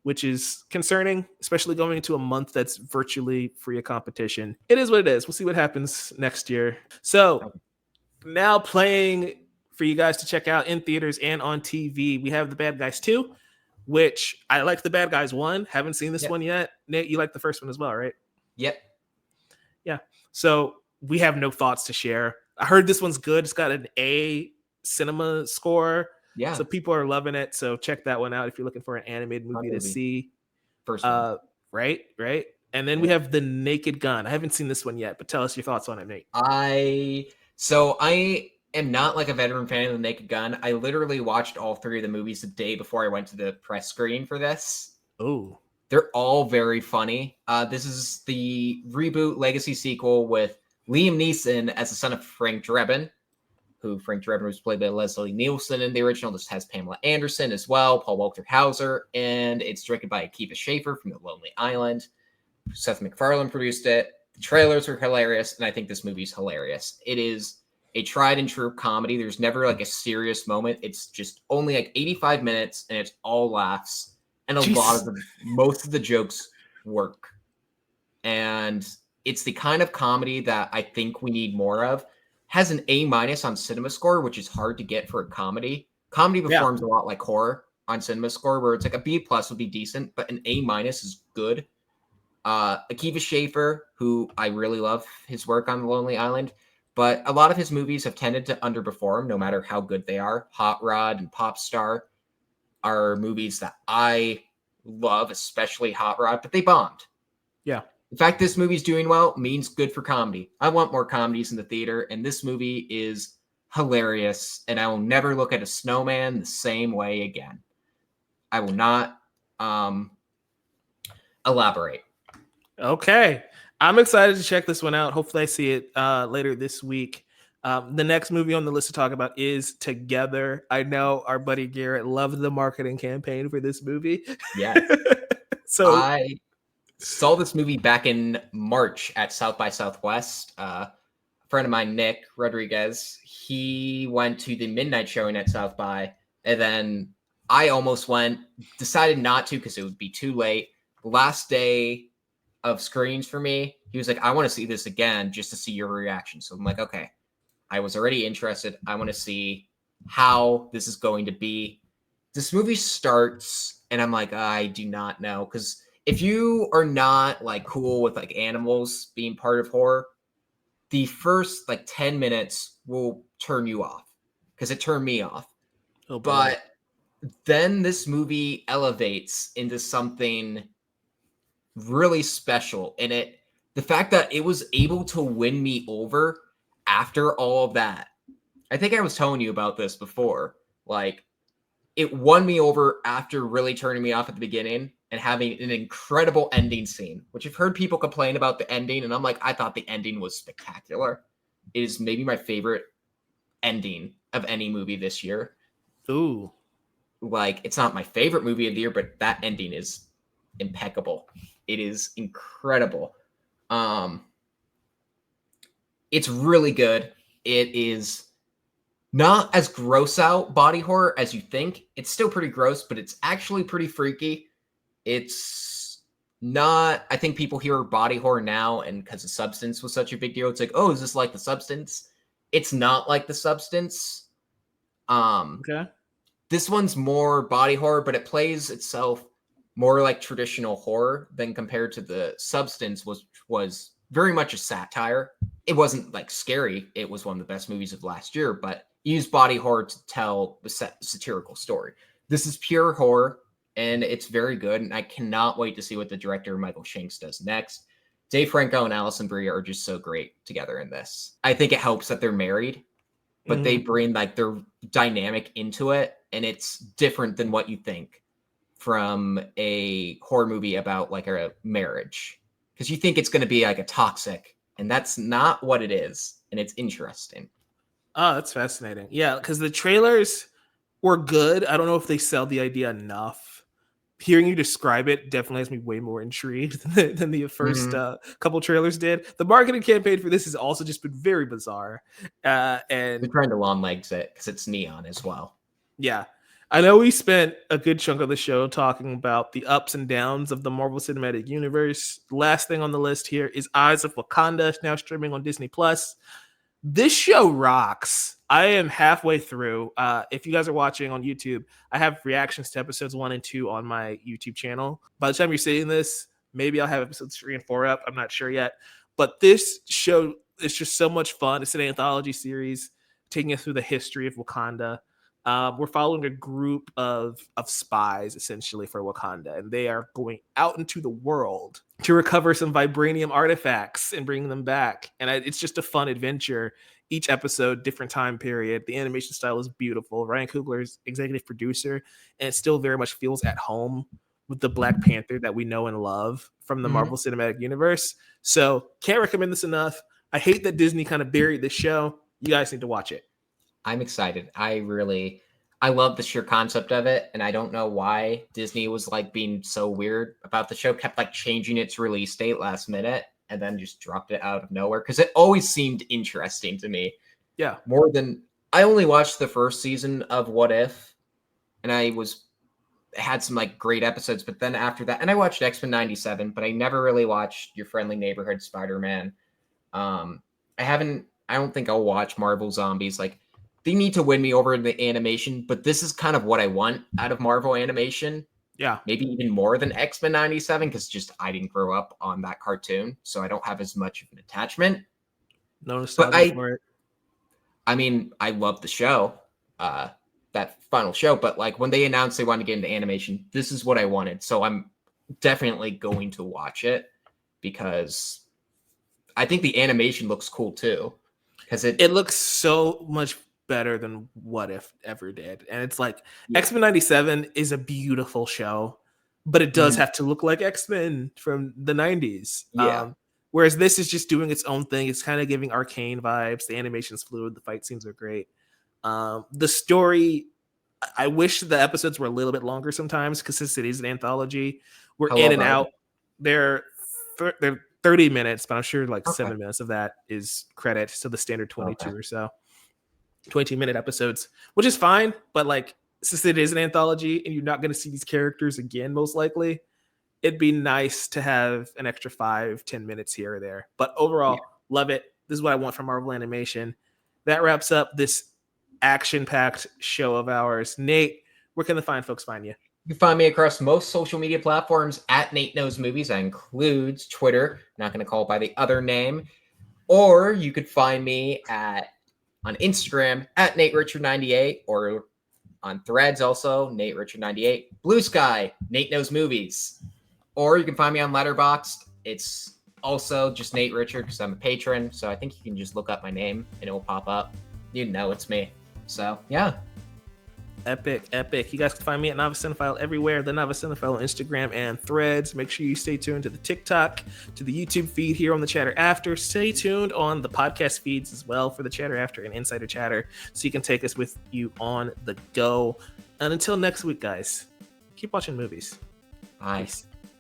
Which is concerning, especially going into a month that's virtually free of competition. It is what it is. We'll see what happens next year. So now playing for you guys to check out in theaters and on TV, we have The Bad Guys 2, which I like The Bad Guys 1. Haven't seen this one yet. Nate, you like the first one as well, right? Yep. Yeah. So we have no thoughts to share. I heard this one's good. It's got an A cinema score. Yeah. So people are loving it. So check that one out if you're looking for an animated movie to see. First one. Right. And then we have The Naked Gun. I haven't seen this one yet, but tell us your thoughts on it, Nate. I am not like a veteran fan of The Naked Gun. I literally watched all 3 of the movies the day before I went to the press screening for this. Oh. They're all very funny. This is the reboot legacy sequel with Liam Neeson as the son of Frank Drebin, who Frank Drebin was played by Leslie Nielsen in the original. This has Pamela Anderson as well, Paul Walter Hauser, and it's directed by Akiva Schaffer from The Lonely Island. Seth MacFarlane produced it. The trailers are hilarious, and I think this movie's hilarious. It is a tried and true comedy. There's never like a serious moment. It's just only like 85 minutes, and it's all laughs, and most of the jokes work. And it's the kind of comedy that I think we need more of. Has an A- on CinemaScore, which is hard to get for a comedy. Comedy performs a lot like horror on CinemaScore, where it's like a B+ would be decent, but an A- is good. Akiva Schaffer, who I really love his work on The Lonely Island, but a lot of his movies have tended to underperform no matter how good they are. Hot Rod and Pop Star are movies that I love, especially Hot Rod, but they bombed. Yeah. The fact this movie's doing well means good for comedy. I want more comedies in the theater, and this movie is hilarious, and I will never look at a snowman the same way again. I will not elaborate. Okay. I'm excited to check this one out. Hopefully I see it later this week. The next movie on the list to talk about is Together. I know our buddy Garrett loved the marketing campaign for this movie. Yeah. So I saw this movie back in March at South by Southwest. A friend of mine, Nick Rodriguez, he went to the midnight showing at South by, and then I almost went, decided not to because it would be too late. Last day of screens for me, he was like, I want to see this again just to see your reaction. So I'm like, okay, I was already interested. I want to see how this is going to be. This movie starts and I'm like, I do not know. Because if you are not like cool with like animals being part of horror, the first like 10 minutes will turn you off, because it turned me off. Oh, but then this movie elevates into something really special. And the fact that it was able to win me over after all of that. I think I was telling you about this before. Like, it won me over after really turning me off at the beginning and having an incredible ending scene, which I've heard people complain about the ending. And I'm like, I thought the ending was spectacular. It is maybe my favorite ending of any movie this year. Ooh. Like, it's not my favorite movie of the year, but that ending is impeccable. It is incredible. It's really good. It is not as gross out body horror as you think. It's still pretty gross, but it's actually pretty freaky. It's not, I think people hear body horror now, and because The Substance was such a big deal, it's like, oh, is this like The Substance? It's not like The Substance. Okay. This one's more body horror, but it plays itself more like traditional horror than compared to The Substance, was very much a satire. It wasn't like scary. It was one of the best movies of last year, but used body horror to tell the satirical story. This is pure horror, and it's very good, and I cannot wait to see what the director Michael Shanks does next. Dave Franco and Alison Brie are just so great together in this. I think it helps that they're married, but they bring like their dynamic into it, and it's different than what you think from a horror movie about like a marriage, because you think it's going to be like a toxic, and that's not what it is, and it's interesting. Oh, that's fascinating. Yeah, because the trailers were good. I don't know if they sell the idea enough. Hearing you describe it definitely has me way more intrigued than the first couple trailers did. The marketing campaign for this has also just been very bizarre. And they're trying to long legs it because it's neon as well. Yeah. I know we spent a good chunk of the show talking about the ups and downs of the Marvel Cinematic Universe. Last thing on the list here is Eyes of Wakanda, now streaming on Disney+. This show rocks. I am halfway through. If you guys are watching on YouTube, I have reactions to episodes 1 and 2 on my YouTube channel. By the time you're seeing this, maybe I'll have episodes 3 and 4 up. I'm not sure yet. But this show is just so much fun. It's an anthology series taking us through the history of Wakanda. We're following a group of spies essentially for Wakanda, and they are going out into the world to recover some vibranium artifacts and bring them back. And it's just a fun adventure. Each episode, different time period. The animation style is beautiful. Ryan Coogler is executive producer, and it still very much feels at home with the Black Panther that we know and love from the Marvel Cinematic Universe. So can't recommend this enough. I hate that Disney kind of buried this show. You guys need to watch it. I'm excited. I love the sheer concept of it, and I don't know why Disney was like being so weird about the show, kept like changing its release date last minute, and then just dropped it out of nowhere because it always seemed interesting to me. Yeah. I only watched the first season of What If, and had some like great episodes, but then after that, and I watched X-Men 97, but I never really watched Your Friendly Neighborhood Spider-Man. I don't think I'll watch Marvel Zombies. Like, they need to win me over in the animation, but this is kind of what I want out of Marvel animation. Yeah. Maybe even more than X-Men 97, because just I didn't grow up on that cartoon, so I don't have as much of an attachment. No nostalgia for it. I mean, I love the show, that final show, but like when they announced they wanted to get into animation, this is what I wanted. So I'm definitely going to watch it because I think the animation looks cool too. Because it looks so much better than What If ever did. And it's like X-Men 97 is a beautiful show, but it does have to look like X-Men from the 90s. Yeah. Whereas this is just doing its own thing. It's kind of giving Arcane vibes. The animation's fluid. The fight scenes are great. The story, I wish the episodes were a little bit longer sometimes because since it is an anthology, we're in and out. They're 30 minutes, but I'm sure like 7 minutes of that is credit. So the standard 22 or so. 20-minute episodes, which is fine, but like since it is an anthology and you're not going to see these characters again most likely, it'd be nice to have an extra 5-10 minutes here or there. But overall, love it. This is what I want from Marvel Animation. That wraps up this action-packed show of ours. Nate, where can the fine folks find you? You can find me across most social media platforms at Nate Knows Movies. That includes Twitter, not going to call it by the other name. Or you could find me on Instagram at NateRichard98, or on Threads also, NateRichard98. Blue Sky, Nate Knows Movies. Or you can find me on Letterboxd. It's also just Nate Richard because I'm a patron. So I think you can just look up my name and it will pop up. You know it's me. So yeah. Epic. You guys can find me at Novice Cinephile everywhere. The Novice Cinephile on Instagram and Threads. Make sure you stay tuned to the TikTok, to the YouTube feed here on the Chatter After. Stay tuned on the podcast feeds as well for the Chatter After and Insider Chatter so you can take us with you on the go. And until next week, guys, keep watching movies. Nice.